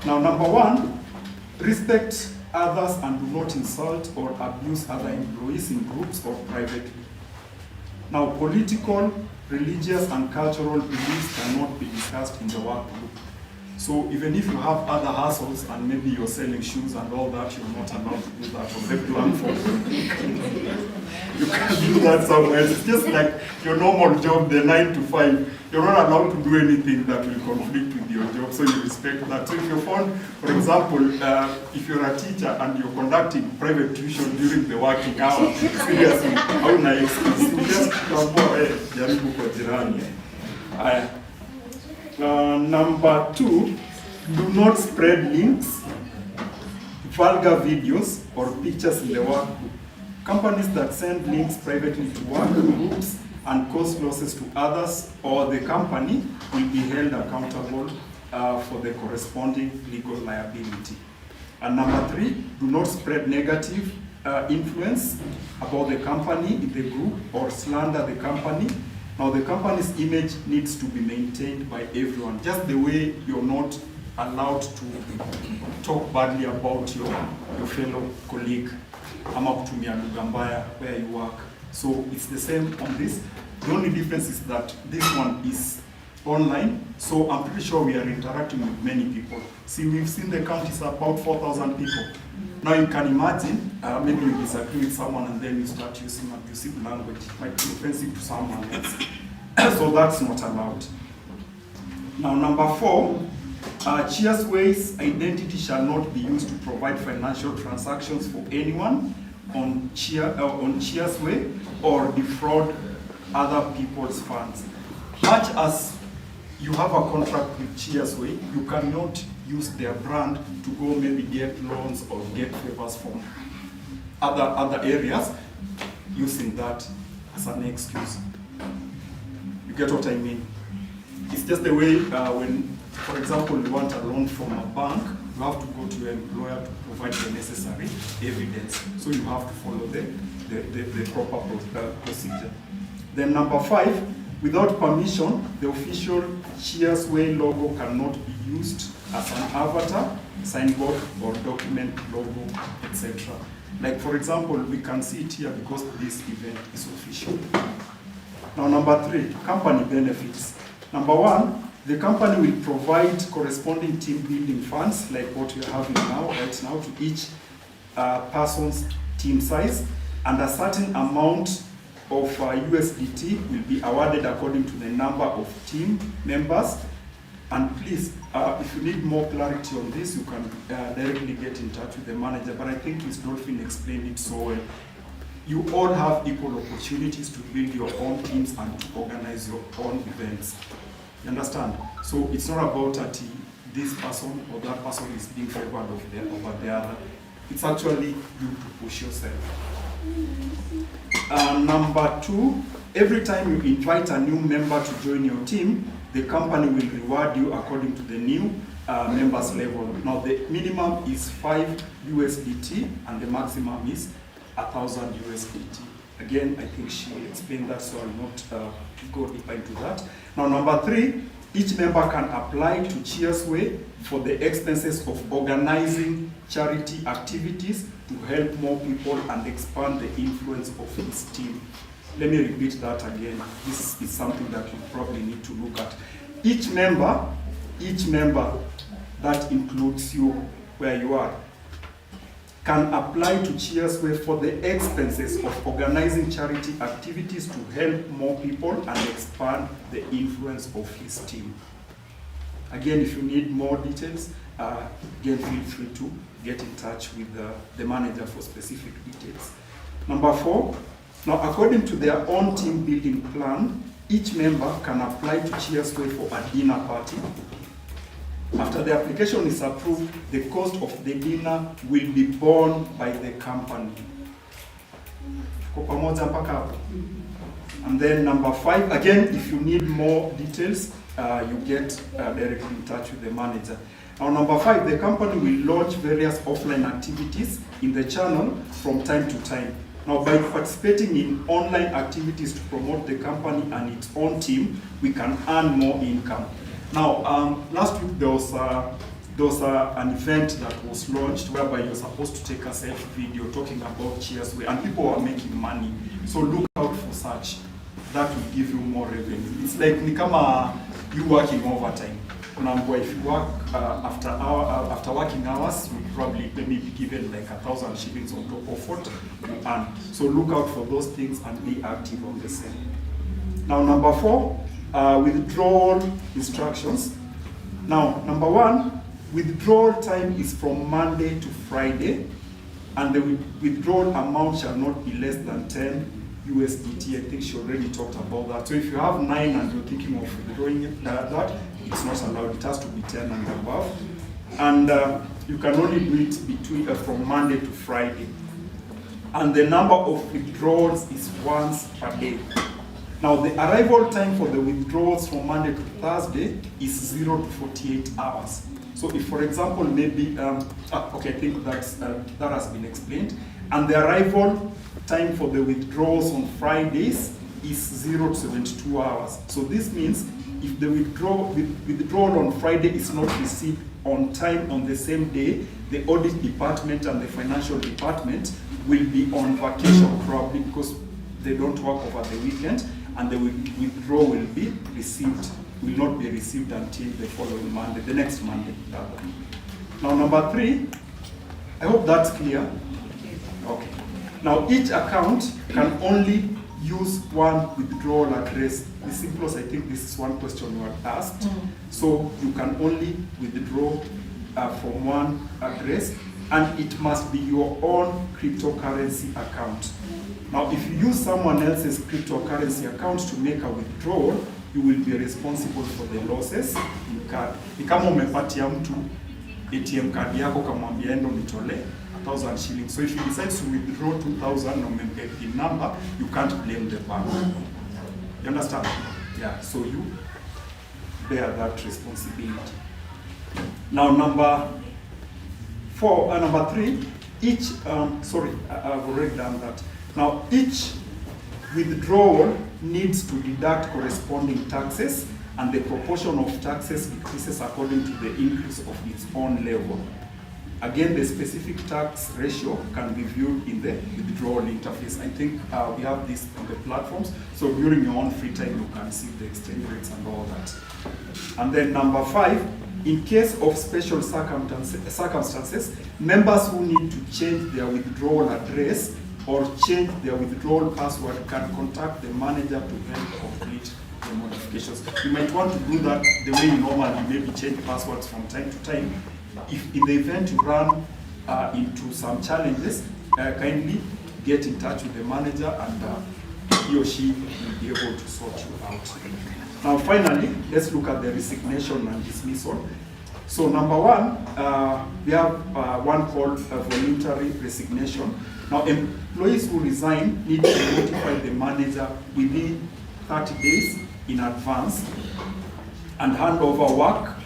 Now, number 1, respect others and do not insult or abuse other employees in groups or privately. Now, political, religious, and cultural beliefs cannot be discussed in the work group. So even if you have other hustles and maybe you're selling shoes and all that, you're not allowed to do that on the platform. You can do that somewhere. It's just like your normal job, the 9 to 5. You're not allowed to do anything that will conflict with your job, so you respect that. So if you're found, for example, if you're a teacher and you're conducting private tuition during the working hour, seriously, how nice. You just jaribu kwa jirani. Number 2, do not spread links, vulgar videos, or pictures in the work group. Companies that send links privately to work groups and cause losses to others or the company will be held accountable for the corresponding legal liability. And number 3, do not spread negative influence about the company in the group or slander the company. Now the company's image needs to be maintained by everyone, just the way you're not allowed to talk badly about your fellow colleague ama kutumia lugha mbaya where you work. So it's the same on this. The only difference is that this one is online, so I'm pretty sure we are interacting with many people. See, we've seen the count is about 4,000 people. Now you can imagine, maybe you disagree with someone and then you start using abusive language. It might be offensive to someone else. So that's not allowed. Now number 4, Cheersway's identity shall not be used to provide financial transactions for anyone on Cheersway or defraud other people's funds. Much as you have a contract with Cheersway, you cannot use their brand to go maybe get loans or get favors from other areas using that as an excuse. You get what I mean? It's just the way when, for example, you want a loan from a bank, you have to go to your employer to provide the necessary evidence. So you have to follow the proper procedure. Then number 5, without permission, the official Cheersway logo cannot be used as an avatar, signboard, or document logo, etc. Like for example, we can see it here because this event is official. Now number 3, company benefits. Number 1, the company will provide corresponding team building funds, like what we are having right now, to each person's team size, and a certain amount of USDT will be awarded according to the number of team members. And please, if you need more clarity on this, you can directly get in touch with the manager, but I think Ms. Dolphin explained it so well. You all have equal opportunities to build your own teams and to organize your own events. You understand? So it's not about that this person or that person is being favored over the other. It's actually you to push yourself. Number 2, every time you invite a new member to join your team, the company will reward you according to the new members level. Now the minimum is 5 USDT and the maximum is 1,000 USDT. Again, I think she will explain that, so I'll not go deeper into that. Now number 3, each member can apply to Cheersway for the expenses of organizing charity activities to help more people and expand the influence of his team. Let me repeat that again. This is something that you probably need to look at. Each member, that includes you where you are, can apply to Cheersway for the expenses of organizing charity activities to help more people and expand the influence of his team. Again, if you need more details, again, feel free to get in touch with the manager for specific details. Number 4, now according to their own team building plan, each member can apply to Cheersway for a dinner party. After the application is approved, the cost of the dinner will be borne by the company. And then number 5, again, if you need more details, you get directly in touch with the manager. Now number 5, the company will launch various offline activities in the channel from time to time. Now by participating in online activities to promote the company and its own team, we can earn more income. Now, last week there was an event that was launched whereby you're supposed to take a selfie video talking about Cheersway, and people were making money. So look out for such. That will give you more revenue. It's like you working overtime. If you work after working hours, you probably maybe be given like 1,000 shillings on top of what you earn. So look out for those things and be active on the same. Now number 4. Withdrawal instructions. Now, number 1, withdrawal time is from Monday to Friday, and the withdrawal amount shall not be less than 10 USDT. I think she already talked about that. So if you have 9 and you're thinking of withdrawing that, it's not allowed. It has to be 10 and above. And you can only do it between from Monday to Friday. And the number of withdrawals is once per day. Now, the arrival time for the withdrawals from Monday to Thursday is 0 to 48 hours. So if, for example, maybe, okay, I think that has been explained. And the arrival time for the withdrawals on Fridays is 0 to 72 hours. So this means if the withdrawal on Friday is not received on time on the same day, the audit department and the financial department will be on vacation probably because they don't work over the weekend, and the withdrawal will not be received until the following Monday, the next Monday. Now, number 3, I hope that's clear. Okay. Now, each account can only use one withdrawal address. The simplest, I think this is one question you had asked. So you can only withdraw from one address, and it must be your own cryptocurrency account. Now, if you use someone else's cryptocurrency account to make a withdrawal, you will be responsible for the losses incurred. Ni kama umepatia mtu ATM card yako kamwambia endo nitolee 1,000 shillings. So if you decide to withdraw 2,000 and umempe PIN number, you can't blame the bank. You understand? Yeah, so you bear that responsibility. Now, number 3, each, sorry, I've already done that. Now, each withdrawal needs to deduct corresponding taxes, and the proportion of taxes decreases according to the increase of its own level. Again, the specific tax ratio can be viewed in the withdrawal interface. I think we have this on the platforms, so during your own free time, you can see the exchange rates and all that. And then number 5, in case of special circumstances, members who need to change their withdrawal address or change their withdrawal password can contact the manager to help complete the modifications. You might want to do that the way you normally maybe change passwords from time to time. If in the event you run into some challenges, kindly get in touch with the manager, and he or she will be able to sort you out. Now, finally, let's look at the resignation and dismissal. So, number 1, we have one called voluntary resignation. Now, employees who resign need to notify the manager within 30 days in advance and hand over work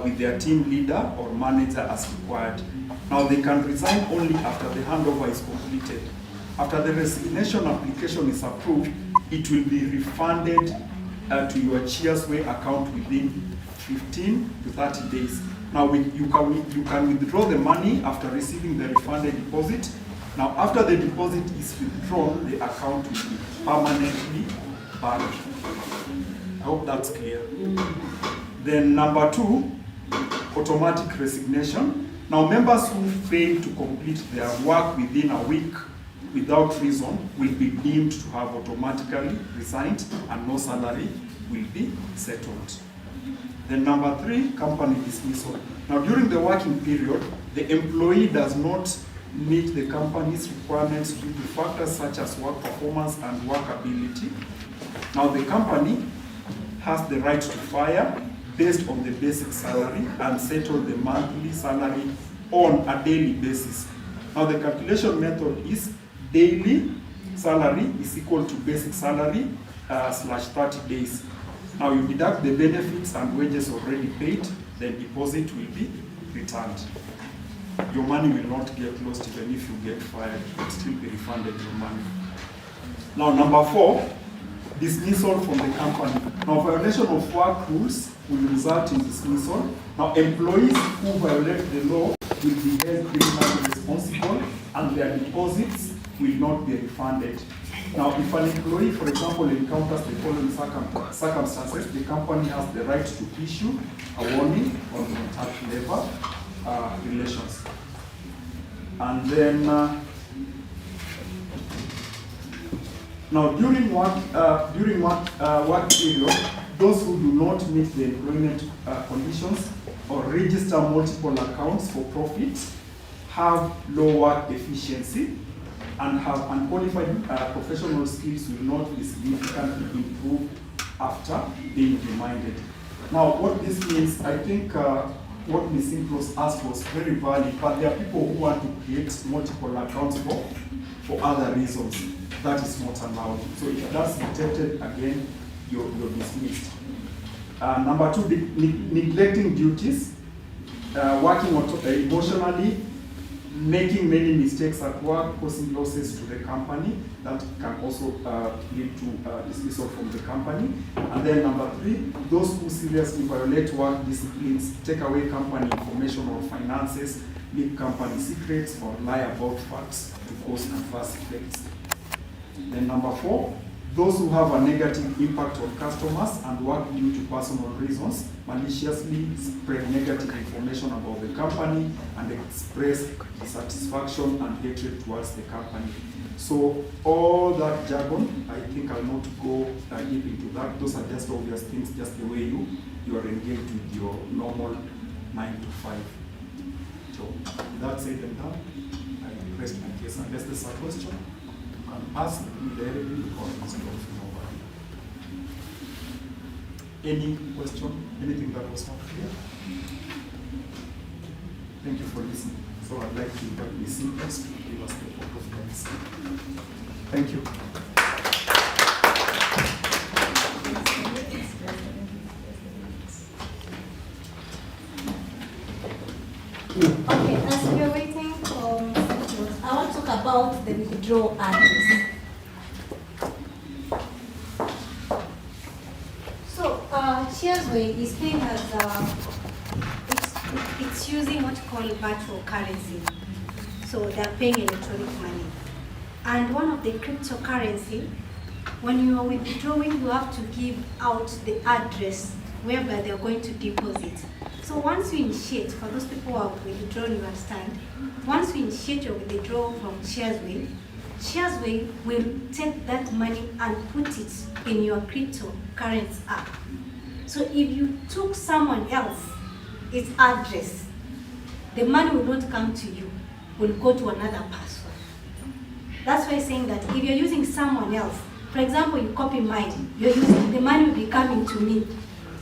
with their team leader or manager as required. Now, they can resign only after the handover is completed. After the resignation application is approved, it will be refunded to your Cheersway account within 15 to 30 days. Now, you can withdraw the money after receiving the refunded deposit. Now, after the deposit is withdrawn, the account will be permanently banned. I hope that's clear. Then number 2, automatic resignation. Now, members who fail to complete their work within a week without reason will be deemed to have automatically resigned, and no salary will be settled. Then number 3, company dismissal. Now, during the working period, the employee does not meet the company's requirements due to factors such as work performance and workability. Now, the company has the right to fire based on the basic salary and settle the monthly salary on a daily basis. Now, the calculation method is daily salary is equal to basic salary slash 30 days. Now, you deduct the benefits and wages already paid, then deposit will be returned. Your money will not get lost even if you get fired, it will still be refunded your money. Now, number 4, dismissal from the company. Now, violation of work rules will result in dismissal. Now, employees who violate the law will be held criminally responsible, and their deposits will not be refunded. Now, if an employee, for example, encounters the following circumstances, the company has the right to issue a warning on contact labor relations. And then, now during work period, those who do not meet the employment conditions or register multiple accounts for profit have low work efficiency and have unqualified professional skills will not be significantly improved after being reminded. Now, what this means, I think what Ms. Simplos asked was very valid, but there are people who want to create multiple accounts for other reasons. that is not allowed. So if that's detected again, you're dismissed. Number 2, neglecting duties, working emotionally, making many mistakes at work, causing losses to the company. That can also lead to dismissal from the company. And then number 3, those who seriously violate work disciplines, take away company information or finances, leak company secrets, or lie about facts to cause adverse effects. Then number 4, those who have a negative impact on customers and work due to personal reasons, maliciously spread negative information about the company and express dissatisfaction and hatred towards the company. So all that jargon, I think I'll not go deep into that. Those are just obvious things, just the way you are engaged with your normal 9 to 5 job. With that said and done, I rest my case. Unless there's a question, you can ask me directly because it's not nobody. Any question? Anything that was not clear? Thank you for listening. So I'd like to invite Ms. Simples to give us the vote of thanks. Thank you. Okay, as we are waiting for I want to talk about the withdrawal address. So, Cheersway is paying as it's using what you call virtual currency. So they're paying electronic money. And one of the cryptocurrency, when you are withdrawing, you have to give out the address whereby they're going to deposit. So once you initiate, for those people who have withdrawn, you understand, once you initiate your withdrawal from Cheersway, Cheersway will take that money and put it in your cryptocurrency app. So if you took someone else's address, the money will not come to you, will go to another person. That's why saying that if you're using someone else, for example, you copy mine, you're using, the money will be coming to me.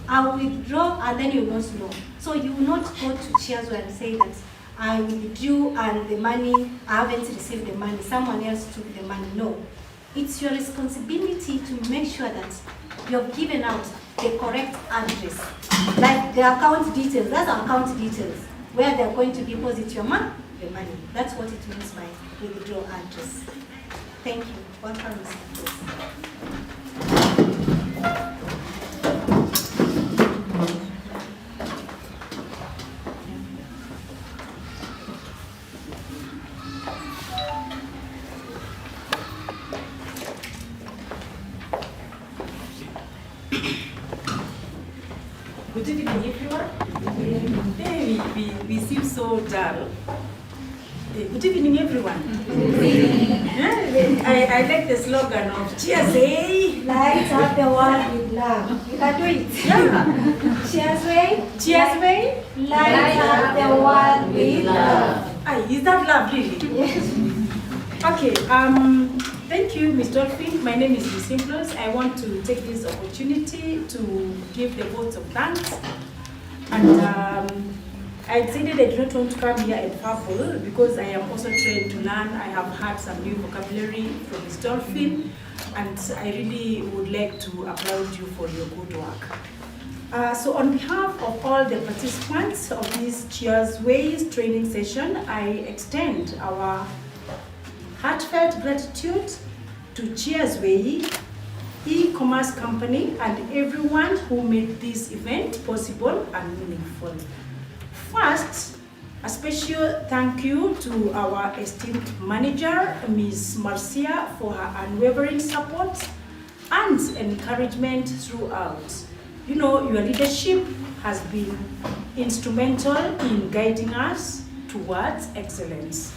I'll withdraw and then you won't know. So you will not go to Cheersway and say that I withdrew and the money, I haven't received the money, someone else took the money. No. It's your responsibility to make sure that you've given out the correct address. Like the account details, that's account details, where they're going to deposit your money. That's what it means by withdrawal address. Thank you. Welcome, Mr. Good evening, everyone. Hey, we seem so dull. Good evening, everyone. I like the slogan of Cheersway. Light up the world with love. You can do it. Yeah. Cheersway. Cheersway. Light up the world with love. Is that love, really? Yes. Okay. Thank you, Ms. Dolphin. My name is Ms. Simples. I want to take this opportunity to give the votes of thanks. And I decided I do not want to come here and babble because I am also trained to learn. I have had some new vocabulary from Ms. Dolphin, and I really would like to applaud you for your good work. So on behalf of all the participants of this Cheersway training session, I extend our heartfelt gratitude to Cheersway e-commerce company and everyone who made this event possible and meaningful. First, a special thank you to our esteemed manager, Ms. Marcia, for her unwavering support and encouragement throughout. You know, your leadership has been instrumental in guiding us towards excellence.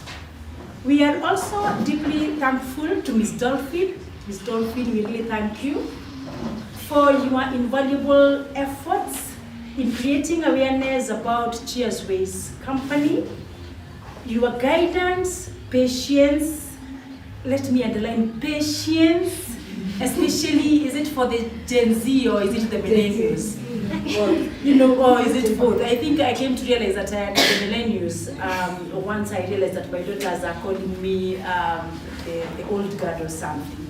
We are also deeply thankful to Ms. Dolphin. Ms. Dolphin, we really thank you for your invaluable efforts in creating awareness about Cheersway's company, your guidance, patience, let me underline patience, especially, is it for the Gen Z or is it the millennials? Or is it both? I think I came to realize that I am the millennials. Once I realized that my daughters are calling me the old guard or something.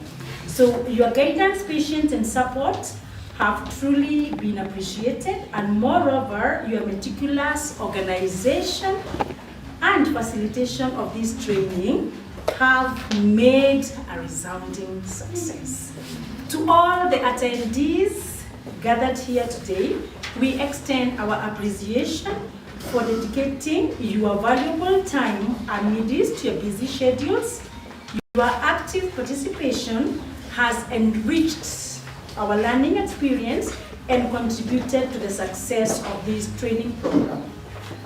So your guidance, patience, and support have truly been appreciated, and moreover, your meticulous organization and facilitation of this training have made a resounding success. To all the attendees gathered here today, we extend our appreciation for dedicating your valuable time amidst your busy schedules. Your active participation has enriched our learning experience and contributed to the success of this training program.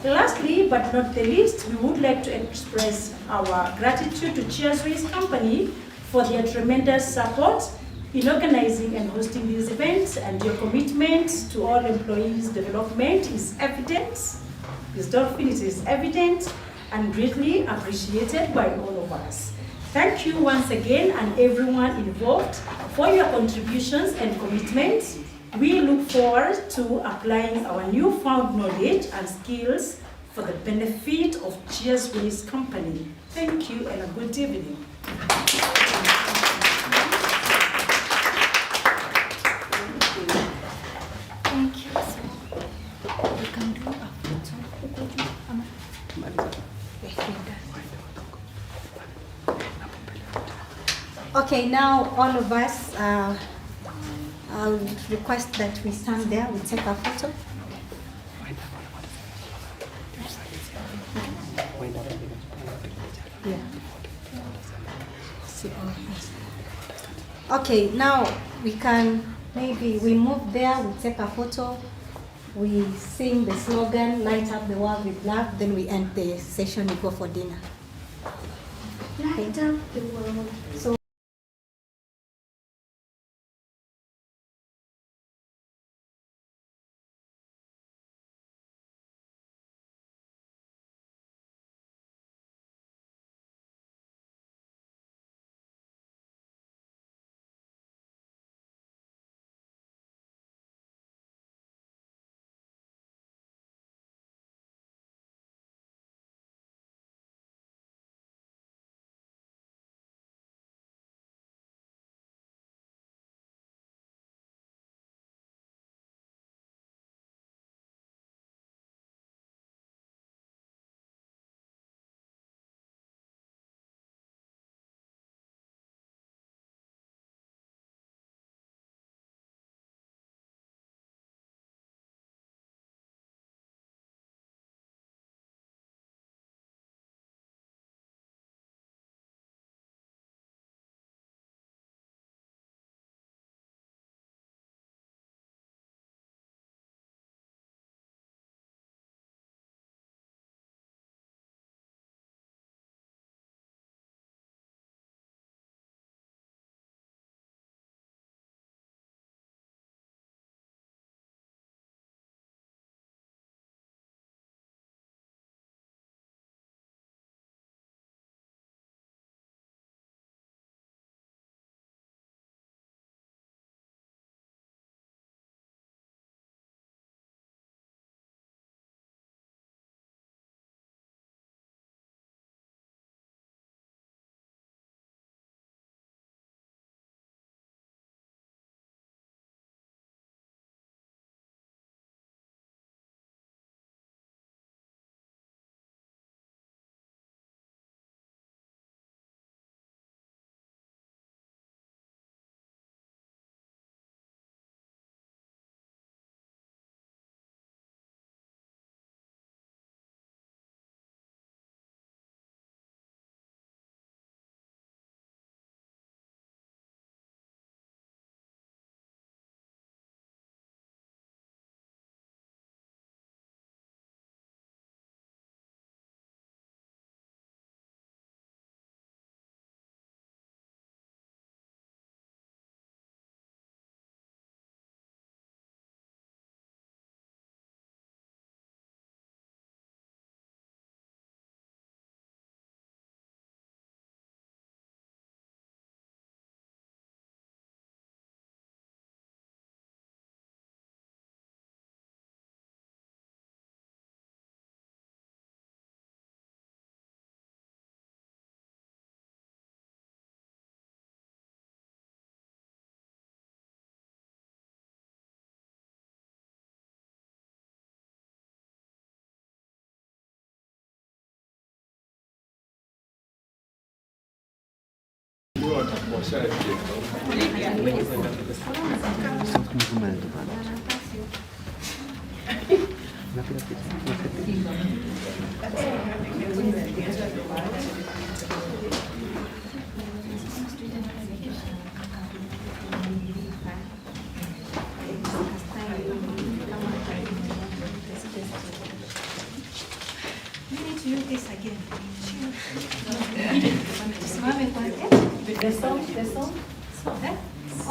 Lastly, but not the least, we would like to express our gratitude to Cheersway Company for their tremendous support in organizing and hosting these events, and your commitment to all employees' development is evident. Ms. Dolphin, it is evident and greatly appreciated by all of us. Thank you once again and everyone involved for your contributions and commitment. We look forward to applying our newfound knowledge and skills for the benefit of Cheersway Company. Thank you and a good evening. Thank you. We can do a Okay, now all of us, I would request that we stand there, we take a photo. Yeah. Okay, now we can, maybe we move there, we take a photo, we sing the slogan, light up the world with love, then we end the session, we go for dinner. Light up the world. So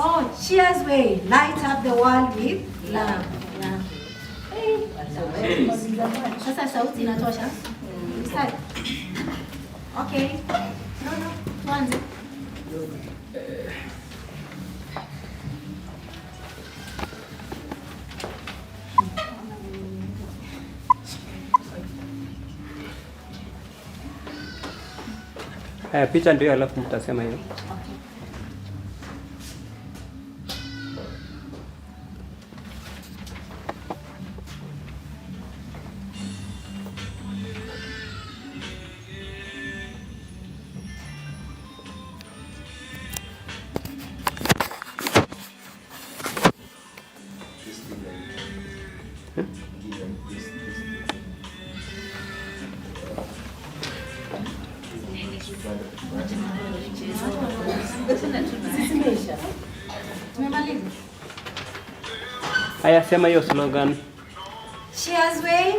Oh, Cheersway, light up the world with love. Sasa sauti inatosha? Start. Okay. No, tuanze. Picha ndio, alafu mtasema hiyo. Haya, sema hiyo slogan. Cheersway,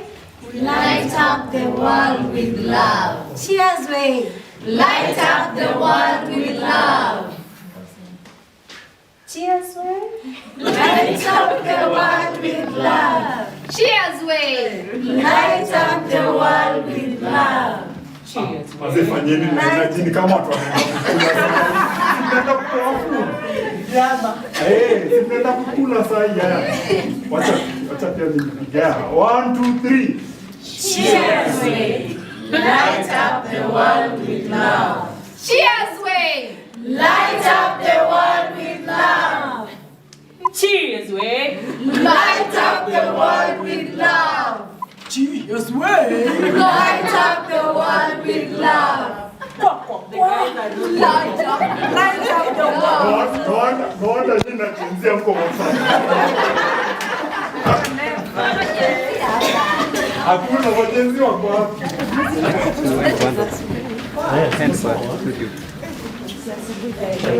light up the world with love. Cheersway, light up the world with love. Cheersway, light up the world with love. Cheersway, light up the world with love. Wazee fanyeni mnajini kama watu wanaenda kukula. Tunaenda kukula saa hii. Wacha pia nipiga. 1 2 3. Cheersway, light up the world with love. Cheersway, light up the world with love. Cheersway, Light up the world with love. Cheersway. Light up the world with love. Light up the world. No wonder jina jinsia mko mfano. Hakuna wajenzi wako wapi?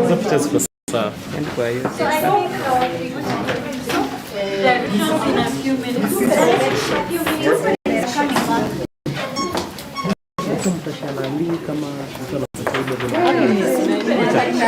Hizo picha ziko sawa. Kwa hiyo. So I think in a few minutes.